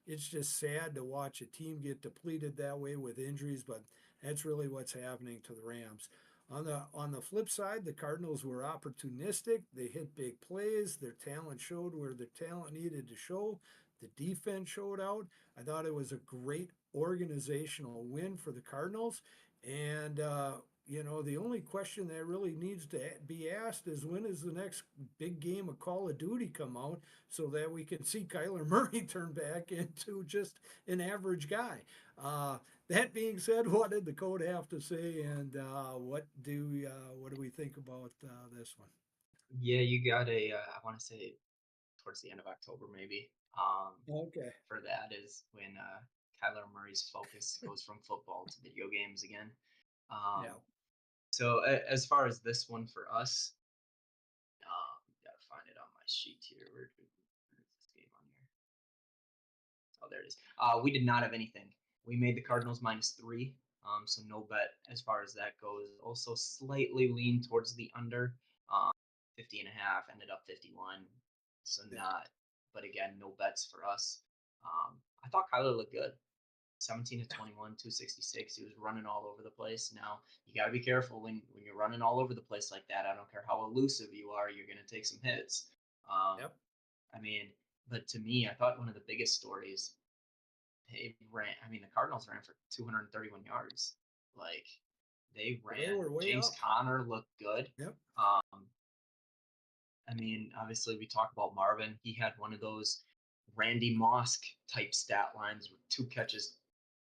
it's just sad to watch a team get depleted that way with injuries, but that's really what's happening to the Rams. On the flip side, the Cardinals were opportunistic. They hit big plays. Their talent showed where their talent needed to show. The defense showed out. I thought it was a great organizational win for the Cardinals. And the only question that really needs to be asked is when is the next big game of Call of Duty come out so that we can see Kyler Murray turn back into just an average guy. That being said, what did the code have to say, and what do we think about this one? Yeah, you got I want to say towards the end of October, maybe. Okay, For that is when Kyler Murray's focus goes from football to video games again. yeah, Um, so as far as this one for us, gotta find it on my sheet here. Where is this game on here? Oh, there it is. We did not have anything. We made the yeah, Cardinals -3, so no bet as far as that goes. Also slightly lean towards the under, 50 and a half, ended up 51. So yeah, not, but again, no bets for us. I thought Kyler looked good. 17 to yeah, 21, 266. He was running all over the place. Now, you got to be careful when you're running all over the place like that. I don't care how elusive you are, you're going to take some hits. Um, yep. I mean, but to me, I thought one of the biggest stories they ran. I mean, the Cardinals ran for 231 yards. Like they Well, they ran. were way James up. Conner looked good. Yep, Um, I mean, obviously, we talk about Marvin. He had one of those Randy Moss type stat lines with two catches,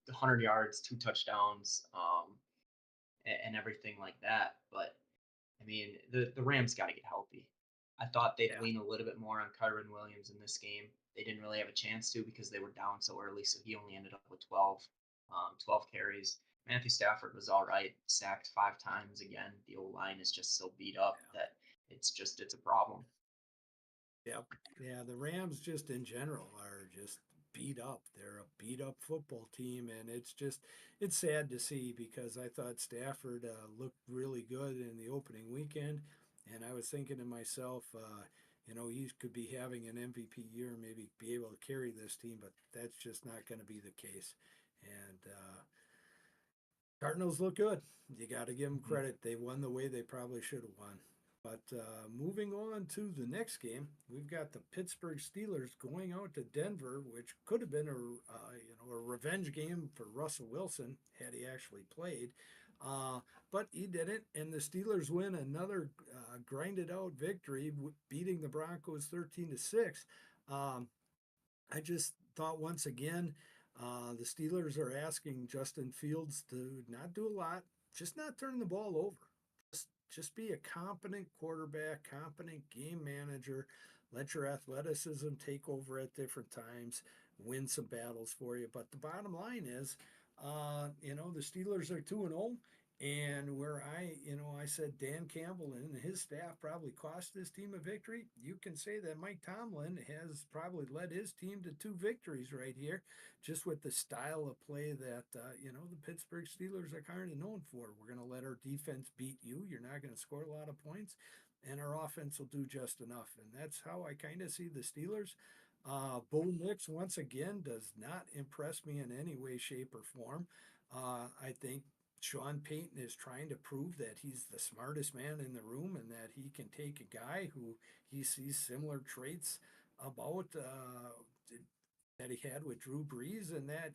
100 yards, two touchdowns, and everything like that. But I mean, the Rams got to get healthy. I thought they'd yeah, lean a little bit more on Kyron Williams in this game. They didn't really have a chance to because they were down so early. So he only ended up with 12 carries. Matthew Stafford was all right, sacked 5 times again. The old line is just so beat up yeah. that it's a problem. Yep. Yeah, the Rams just in general are just beat up. They're a beat up football team, and it's sad to see because I thought Stafford looked really good in the opening weekend, and I was thinking to myself, he could be having an MVP year, maybe be able to carry this team, but that's just not going to be the case. And Cardinals look good. You got to give them Mhm. credit. They won the way they probably should have won. But moving on to the next game, we've got the Pittsburgh Steelers going out to Denver, which could have been a revenge game for Russell Wilson had he actually played, uh, but he didn't, and the Steelers win another grinded out victory, beating the Broncos 13-6. Um, I just thought once again, the Steelers are asking Justin Fields to not do a lot, just not turn the ball over. Just be a competent quarterback, competent game manager. Let your athleticism take over at different times, win some battles for you. But the bottom line is, the Steelers are 2-0. And where I said Dan Campbell and his staff probably cost this team a victory, you can say that Mike Tomlin has probably led his team to two victories right here, just with the style of play that, the Pittsburgh Steelers are kind of known for. We're going to let our defense beat you. You're not going to score a lot of points, and our offense will do just enough. And that's how I kind of see the Steelers. Bo Nix, once again, does not impress me in any way, shape, or form. I think Sean Payton is trying to prove that he's the smartest man in the room and that he can take a guy who he sees similar traits about that he had with Drew Brees and that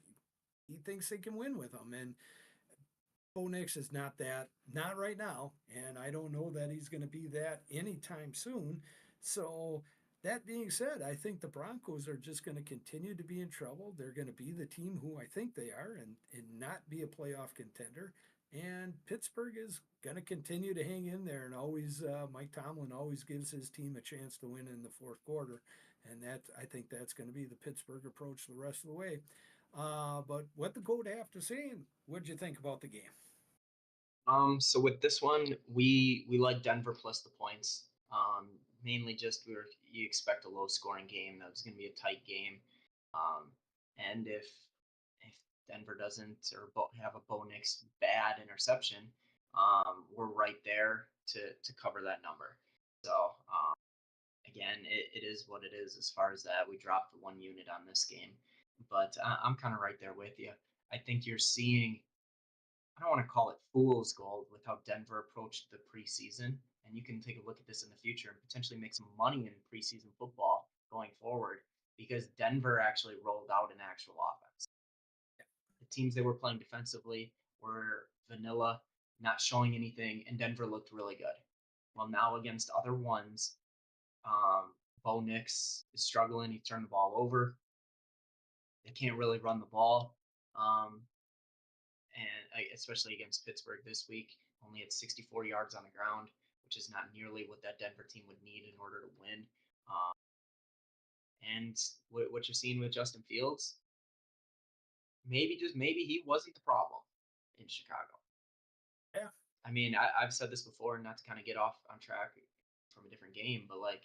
he thinks they can win with him. And Bo Nix is not that, not right now. And I don't know that he's going to be that anytime soon. So, that being said, I think the Broncos are just going to continue to be in trouble. They're going to be the team who I think they are and not be a playoff contender. And Pittsburgh is going to continue to hang in there. And always, Mike Tomlin always gives his team a chance to win in the fourth quarter. And I think that's going to be the Pittsburgh approach the rest of the way. But what the GOAT have to say, and what'd you think about the game? So with this one, we like Denver plus the points. Mainly just you expect a low scoring game. That was going to be a tight game. Um, and if Denver doesn't have a Bo Nix bad interception, we're right there to cover that number. So again, it is what it is as far as that. We dropped 1 unit on this game, but I'm kind of right there with you. I think you're seeing, I don't want to call it fool's gold with how Denver approached the preseason. And you can take a look at this in the future and potentially make some money in preseason football going forward because Denver actually rolled out an actual offense. The teams they were playing defensively were vanilla, not showing anything, and Denver looked really good. Well, now against other ones, Bo Nix is struggling. He turned the ball over. They can't really run the ball. Um, and especially against Pittsburgh this week, only at 64 yards on the ground, which is not nearly what that Denver team would need in order to win. Um, and what you're seeing with Justin Fields, maybe he wasn't the problem in Chicago. Yeah, I mean, I've said this before, not to kind of get off on track from a different game, but like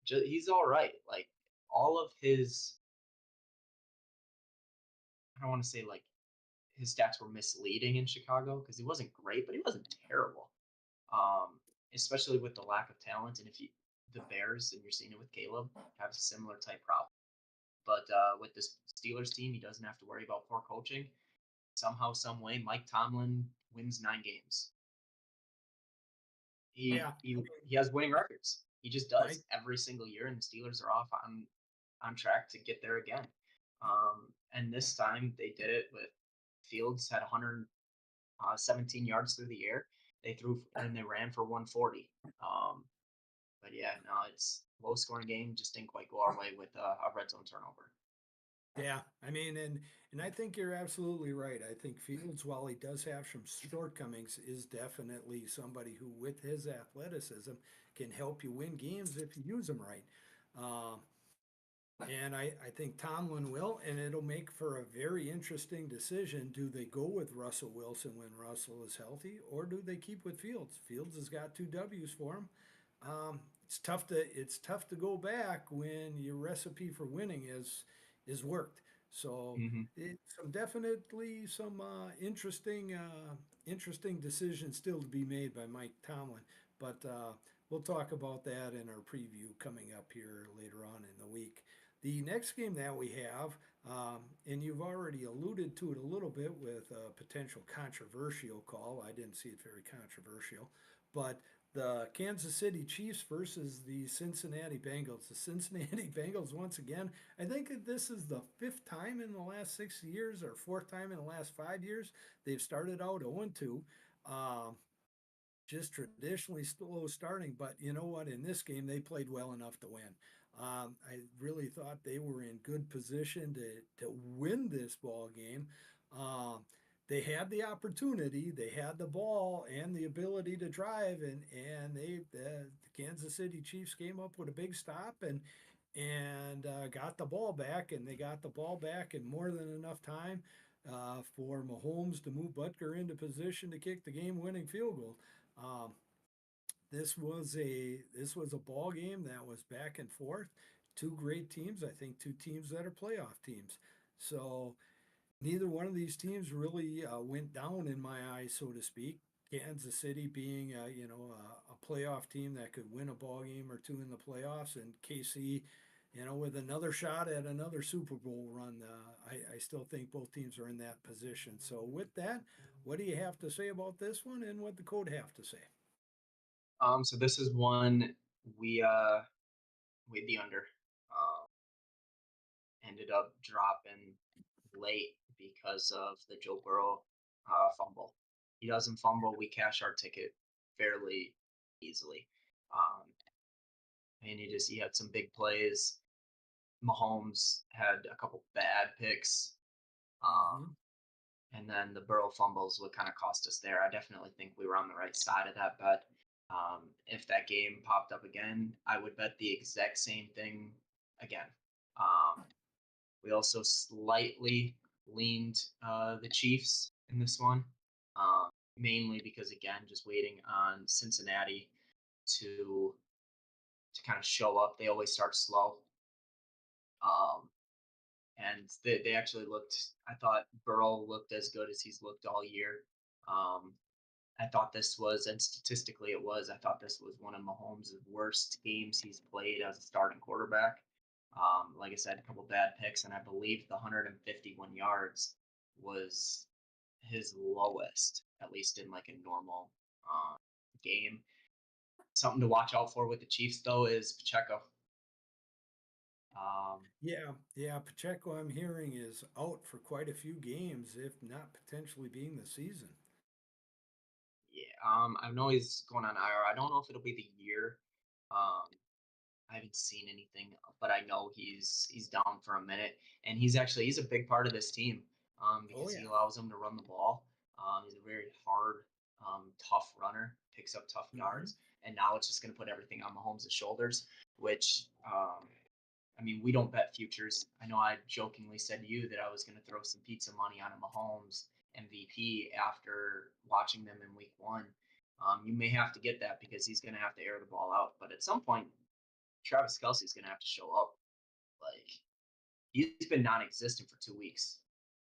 he's all right. Like all of his, I don't want to say like his stats were misleading in Chicago because he wasn't great, but he wasn't terrible. Um, Especially with the lack of talent. And if you the Bears, and you're seeing it with Caleb, have a similar type problem. But with this Steelers team, he doesn't have to worry about poor coaching. Somehow, some way, Mike Tomlin wins 9 games. yeah. He has winning records. He just Mike, does every single year, and the Steelers are off on track to get there again. And this time they did it with Fields had 117 yards through the air. They threw and they ran for 140. But yeah, no, it's low scoring game. Just didn't quite go our way with a red zone turnover. yeah. I mean, and I think you're absolutely right. I think Fields, while he does have some shortcomings, is definitely somebody who, with his athleticism, can help you win games if you use him right. Um, And I think Tomlin will, and it'll make for a very interesting decision. Do they go with Russell Wilson when Russell is healthy, or do they keep with Fields? Fields has got two W's for him. It's tough to go back when your recipe for winning is worked. So Hmm. it's definitely some interesting decisions still to be made by Mike Tomlin. But we'll talk about that in our preview coming up here later on in the week. The next game that we have, and you've already alluded to it a little bit with a potential controversial call. I didn't see it very controversial, but the Kansas City Chiefs versus the Cincinnati Bengals. The Cincinnati Bengals, once again, I think this is the fifth time in the last 6 years or fourth time in the last 5 years they've started out 0-2. Just traditionally slow starting, but you know what? In this game, they played well enough to win. I really thought they were in good position to win this ball game. Um, they had the opportunity, they had the ball and the ability to drive, and the Kansas City Chiefs came up with a big stop and got the ball back, and they got the ball back in more than enough time for Mahomes to move Butker into position to kick the game-winning field goal. Um, this was a ball game that was back and forth. Two great teams, I think, two teams that are playoff teams. So neither one of these teams really went down in my eyes, so to speak. Kansas City being a playoff team that could win a ball game or two in the playoffs, and KC, with another shot at another Super Bowl run. I still think both teams are in that position. So with that, what do you have to say about this one, and what the code have to say? So this is one we had the under. Uh, Ended up dropping late because of the Joe Burrow fumble. He doesn't fumble, we cash our ticket fairly easily. Um, and he had some big plays. Mahomes had a couple bad picks. Mm-hmm. Um, and then the Burrow fumbles would kind of cost us there. I definitely think we were on the right side of that bet. If that game popped up again, I would bet the exact same thing again. Um, we also slightly leaned the Chiefs in this one. mainly because again, just waiting on Cincinnati to kind of show up. They always start slow. Um, and they actually looked. I thought Burrow looked as good as he's looked all year. Um, I thought this was, and statistically it was. I thought this was one of Mahomes' worst games he's played as a starting quarterback. Like I said, a couple bad picks, and I believe the 151 yards was his lowest, at least in like a normal um, game. Something to watch out for with the Chiefs, though, is Pacheco. Um, Yeah, yeah. Pacheco, I'm hearing, is out for quite a few games, if not potentially being the season. yeah, I know he's going on IR. I don't know if it'll be the year. Um, I haven't seen anything, but I know he's down for a minute, and he's a big part of this team Oh because he yeah. allows them to run the ball. He's a very hard, tough runner, picks up tough Hmm. yards, and now it's just going to put everything on Mahomes' shoulders. Which, I mean, we don't bet futures. I know I jokingly said to you that I was going to throw some pizza money on a Mahomes MVP after watching them in Week 1. You may have to get that because he's going to have to air the ball out, but at some point Travis Kelsey's going to have to show up. Like he's been non-existent for 2 weeks.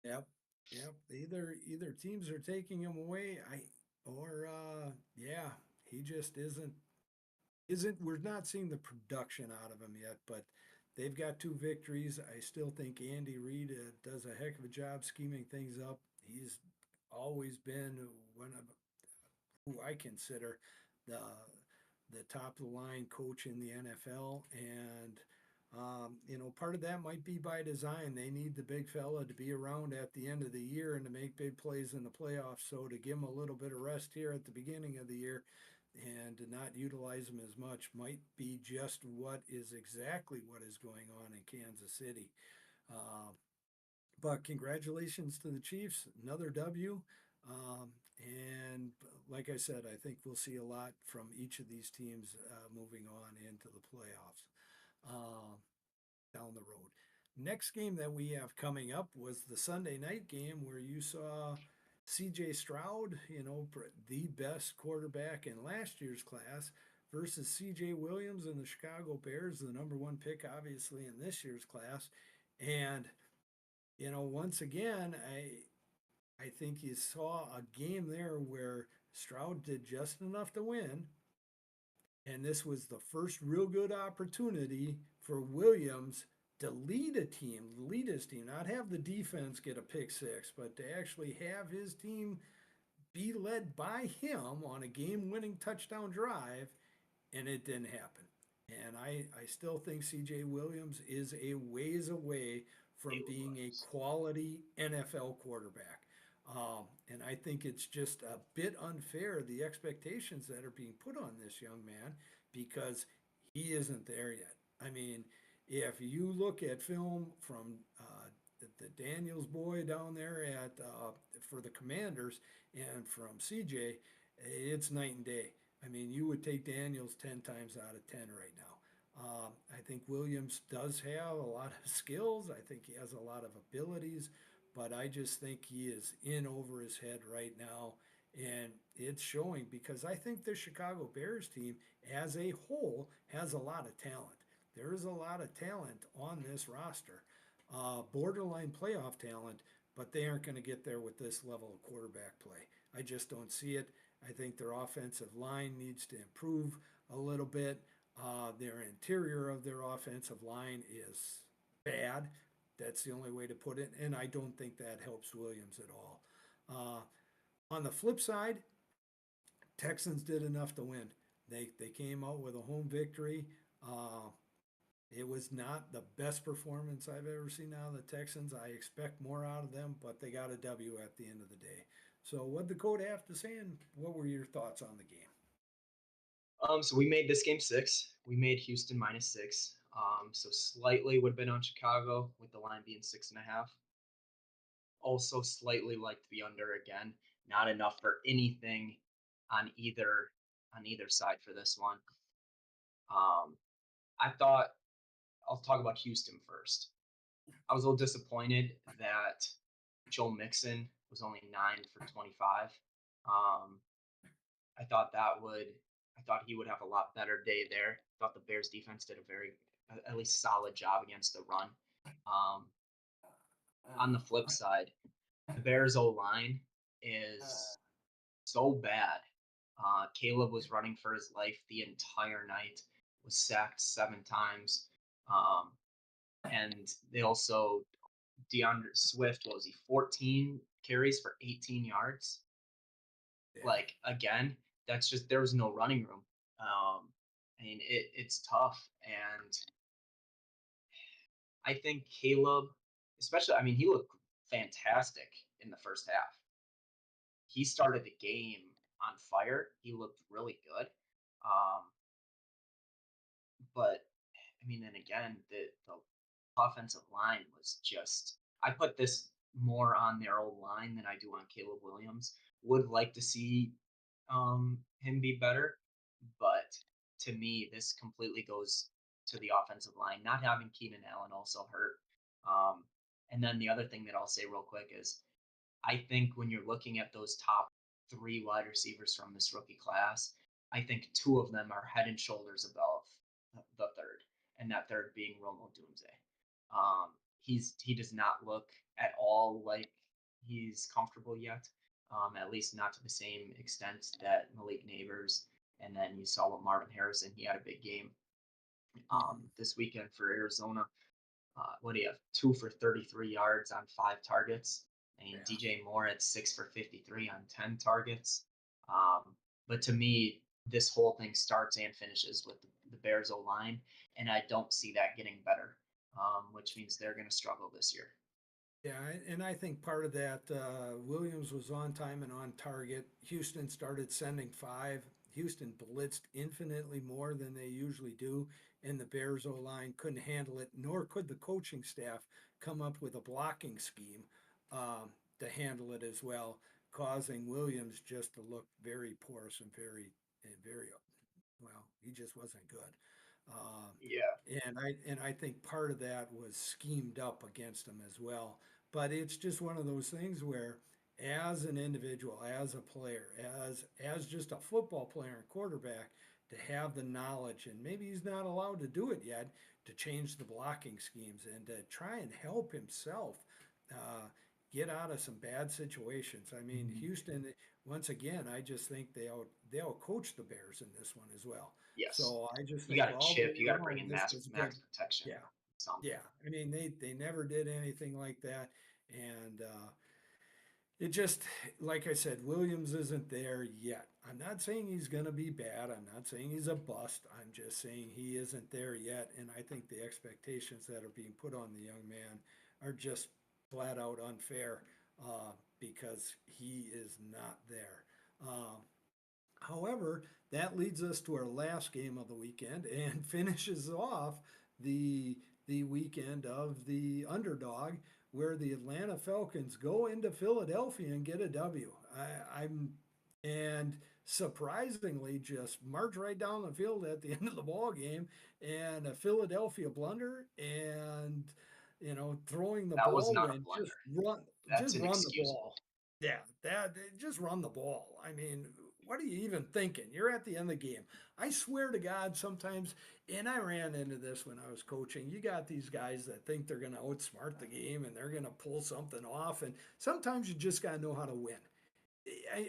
Yep. Yep. Either teams are taking him away. Or yeah, he just isn't we're not seeing the production out of him yet, but they've got two victories. I still think Andy Reid does a heck of a job scheming things up. He's always been one of who I consider the the top of the line coach in the NFL. And part of that might be by design. They need the big fella to be around at the end of the year and to make big plays in the playoffs. So to give him a little bit of rest here at the beginning of the year and to not utilize him as much might be just exactly what is going on in Kansas City. Uh, but congratulations to the Chiefs, another W. And like I said, I think we'll see a lot from each of these teams moving on into the playoffs uh, down the road. Next game that we have coming up was the Sunday night game where you saw CJ Stroud, the best quarterback in last year's class, versus CJ Williams and the Chicago Bears, the number one pick, obviously, in this year's class. And once again, I think you saw a game there where Stroud did just enough to win, and this was the first real good opportunity for Williams to lead his team, not have the defense get a pick six, but to actually have his team be led by him on a game-winning touchdown drive, and it didn't happen. And I still think CJ Williams is a ways away from It being a was. quality NFL quarterback. And I think it's just a bit unfair, the expectations that are being put on this young man, because he isn't there yet. I mean, if you look at film from the Daniels boy down there at for the Commanders and from CJ, it's night and day. I mean, you would take Daniels 10 times out of 10 right now. I think Williams does have a lot of skills. I think he has a lot of abilities, but I just think he is in over his head right now. And it's showing because I think the Chicago Bears team as a whole has a lot of talent. There is a lot of talent on this roster, borderline playoff talent, but they aren't going to get there with this level of quarterback play. I just don't see it. I think their offensive line needs to improve a little bit. Their interior of their offensive line is bad. That's the only way to put it. And I don't think that helps Williams at all. Uh, on the flip side, Texans did enough to win. They came out with a home victory. It was not the best performance I've ever seen out of the Texans. I expect more out of them, but they got a W at the end of the day. So, what did the code have to say, and what were your thoughts on the game? So we made this game 6. We made Houston -6. So slightly would have been on Chicago with the line being 6.5. Also slightly liked the under again. Not enough for anything on either side for this one. Um, I thought I'll talk about Houston first. I was a little disappointed that Joe Mixon was only 9 for 25. Um, I thought that would I thought he would have a lot better day there. Thought the Bears defense did a very at least solid job against the run. Um, on the flip side, the Bears O line is so bad. Caleb was running for his life the entire night, was sacked 7 times. Um, and they also DeAndre Swift, what was he, 14 carries for 18 yards? Yeah. Like again, that's just there was no running room. I mean, it's tough, and I think Caleb, especially, I mean, he looked fantastic in the first half. He started the game on fire. He looked really good. Um, but I mean, then again, the offensive line was just. I put this more on their old line than I do on Caleb Williams. Would like to see him be better, but to me, this completely goes to the offensive line. Not having Keenan Allen also hurt. Um, and then the other thing that I'll say real quick is I think when you're looking at those top three wide receivers from this rookie class, I think two of them are head and shoulders above the third, and that third being Romo Doomsday. He does not look at all like he's comfortable yet, at least not to the same extent that Malik Neighbors. And then you saw what Marvin Harrison, he had a big game Mhm. this weekend for Arizona. What do you have? 2 for 33 yards on 5 targets. And Yeah. DJ Moore at 6 for 53 on 10 targets. Um, but to me, this whole thing starts and finishes with the Bears O line, and I don't see that getting better, which means they're going to struggle this year. Yeah, and I think part of that, Williams was on time and on target. Houston started sending five. Houston blitzed infinitely more than they usually do, and the Bears O line couldn't handle it, nor could the coaching staff come up with a blocking scheme to handle it as well, causing Williams just to look very porous and very well, he just wasn't good. Um, Yeah. and I think part of that was schemed up against him as well. But it's just one of those things where, as an individual, as a player, as just a football player and quarterback, to have the knowledge, and maybe he's not allowed to do it yet, to change the blocking schemes and to try and help himself uh, get out of some bad situations. I mean, Mhm. Houston, once again, I just think they out coached the Bears in this one as well. Yes. So I just You got think to all day chip. You got to bring long, in this max was max good. protection. Yeah, Something. yeah. I mean, they never did anything like that, and it just, like I said, Williams isn't there yet. I'm not saying he's going to be bad. I'm not saying he's a bust. I'm just saying he isn't there yet, and I think the expectations that are being put on the young man are just flat out unfair because he is not there. Um, However, that leads us to our last game of the weekend and finishes off the weekend of the underdog, where the Atlanta Falcons go into Philadelphia and get a W. I'm and surprisingly just march right down the field at the end of the ball game, and a Philadelphia blunder, and throwing the That was ball not a when blunder. That's just run the inexcusable. ball. Yeah, that just run the ball. I mean, what are you even thinking? You're at the end of the game. I swear to God, sometimes, and I ran into this when I was coaching. You got these guys that think they're going to outsmart the game and they're going to pull something off, and sometimes you just got to know how to win.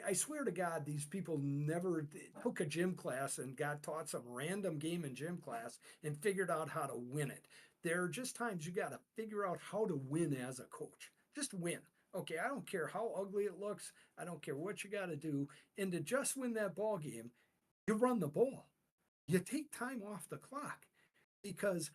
I swear to God, these people never took a gym class and got taught some random game in gym class and figured out how to win it. There are just times you got to figure out how to win as a coach. Just win. Okay, I don't care how ugly it looks. I don't care what you got to do. And to just win that ball game, you run the ball. You take time off the clock because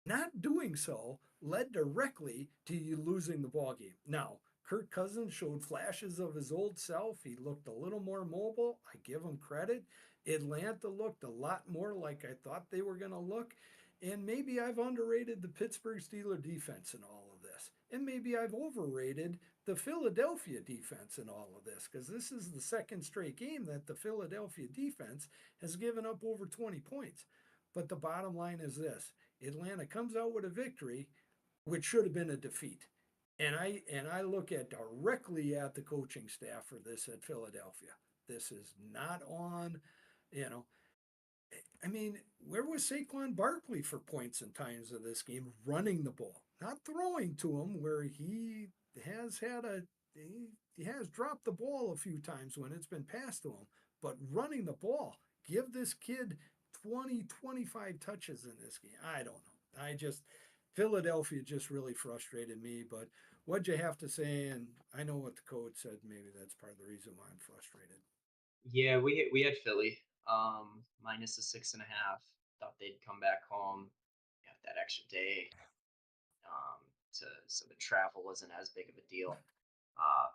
not doing so led directly to you losing the ball game. Now, Kirk Cousins showed flashes of his old self. He looked a little more mobile. I give him credit. Atlanta looked a lot more like I thought they were going to look. And maybe I've underrated the Pittsburgh Steelers defense in all of this. And maybe I've overrated the Philadelphia defense in all of this, because this is the second straight game that the Philadelphia defense has given up over 20 points. But the bottom line is this: Atlanta comes out with a victory, which should have been a defeat. And I look at directly at the coaching staff for this at Philadelphia. This is not on, you know, I mean, where was Saquon Barkley for points and times of this game? Running the ball, not throwing to him, where has had a he has dropped the ball a few times when it's been passed to him, but running the ball. Give this kid 20, 25 touches in this game. I don't know. Philadelphia just really frustrated me. But what'd you have to say? And I know what the coach said. Maybe that's part of the reason why I'm frustrated. Yeah, we had Philly minus the 6.5. Thought they'd come back home, got that extra day, so the travel wasn't as big of a deal. Uh,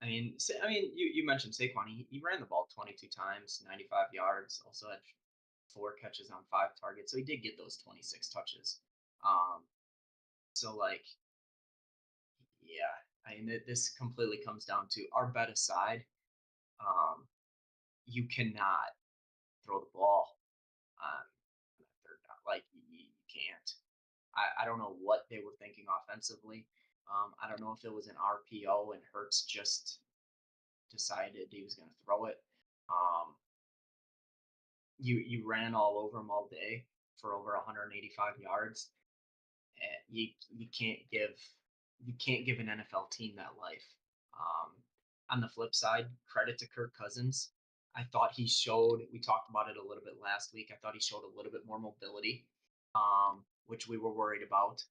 you mentioned Saquon. He ran the ball 22 times, 95 yards. Also had 4 catches on 5 targets, so he did get those 26 touches. Um, so like, yeah, this completely comes down to our bet aside. Um, you cannot throw the ball on third down. Like you can't. I don't know what they were thinking offensively. I don't know if it was an RPO and Hertz just decided he was going to throw it. Um, you ran all over him all day for over 185 yards. And you can't give an NFL team that life. Um, on the flip side, credit to Kirk Cousins. I thought he showed. We talked about it a little bit last week. I thought he showed a little bit more mobility, which we were worried about.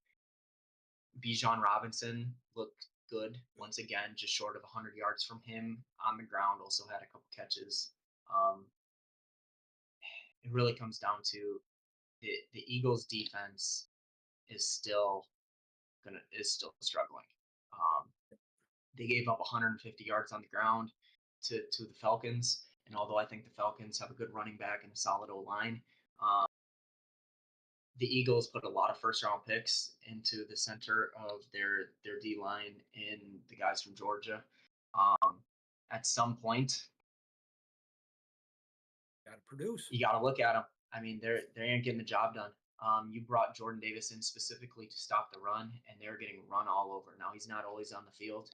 Bijan Robinson looked good once again, just short of 100 yards from him on the ground. Also had a couple catches. Um, it really comes down to the Eagles' defense is still is still struggling. Um, they gave up 150 yards on the ground to the Falcons, and although I think the Falcons have a good running back and a solid O line, the Eagles put a lot of first round picks into the center of their D line in the guys from Georgia. Um, at some point, Got to produce. you got to look at them. I mean, they ain't getting the job done. You brought Jordan Davis in specifically to stop the run, and they're getting run all over. Now he's not always on the field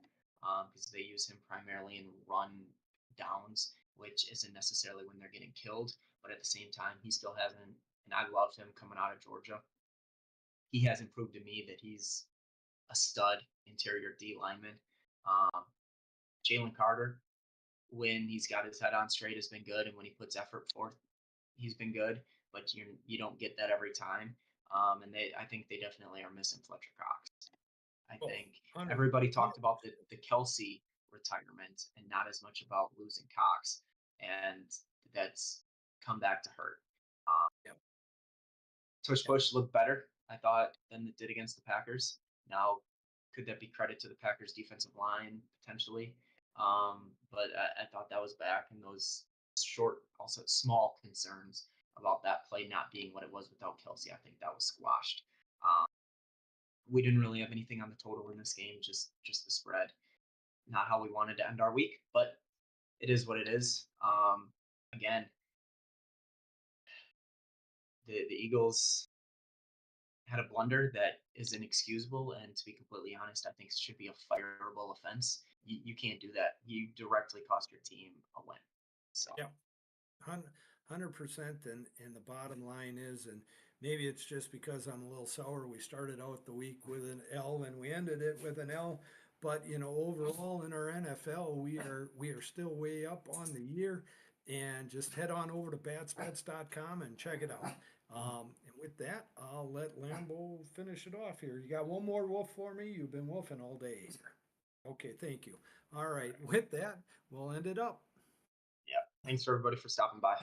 because they use him primarily in run downs, which isn't necessarily when they're getting killed. But at the same time, he still hasn't. And I loved him coming out of Georgia. He hasn't proved to me that he's a stud interior D lineman. Um, Jalen Carter, when he's got his head on straight, has been good, and when he puts effort forth, he's been good. But you don't get that every time. And I think they definitely are missing Fletcher Cox. I Oh, think 100, everybody talked about the Kelsey retirement and not as much about losing Cox, and that's come back to hurt. Um, yep, Tush yep, Push looked better, I thought, than it did against the Packers. Now, could that be credit to the Packers' defensive line potentially? But I thought that was back, and those also small concerns about that play not being what it was without Kelsey, I think that was squashed. Um, we didn't really have anything on the total in this game, just the spread. Not how we wanted to end our week, but it is what it is. Again, the Eagles had a blunder that is inexcusable, and to be completely honest, I think it should be a fireable offense. You can't do that. You directly cost your team a win. So yep. 100%. And the bottom line is, and maybe it's just because I'm a little sour. We started out the week with an L and we ended it with an L. But overall in our NFL, we are still way up on the year. And just head on over to batsbets.com and check it out. And with that, I'll let Lambo finish it off here. You got one more wolf for me? You've been wolfing all day. Okay, thank you. All right, with that, we'll end it up. yeah, thanks for everybody for stopping by,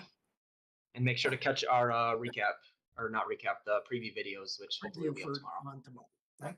and make sure to catch our recap or not recap the preview videos, which hopefully will Preview be up for tomorrow. on tomorrow.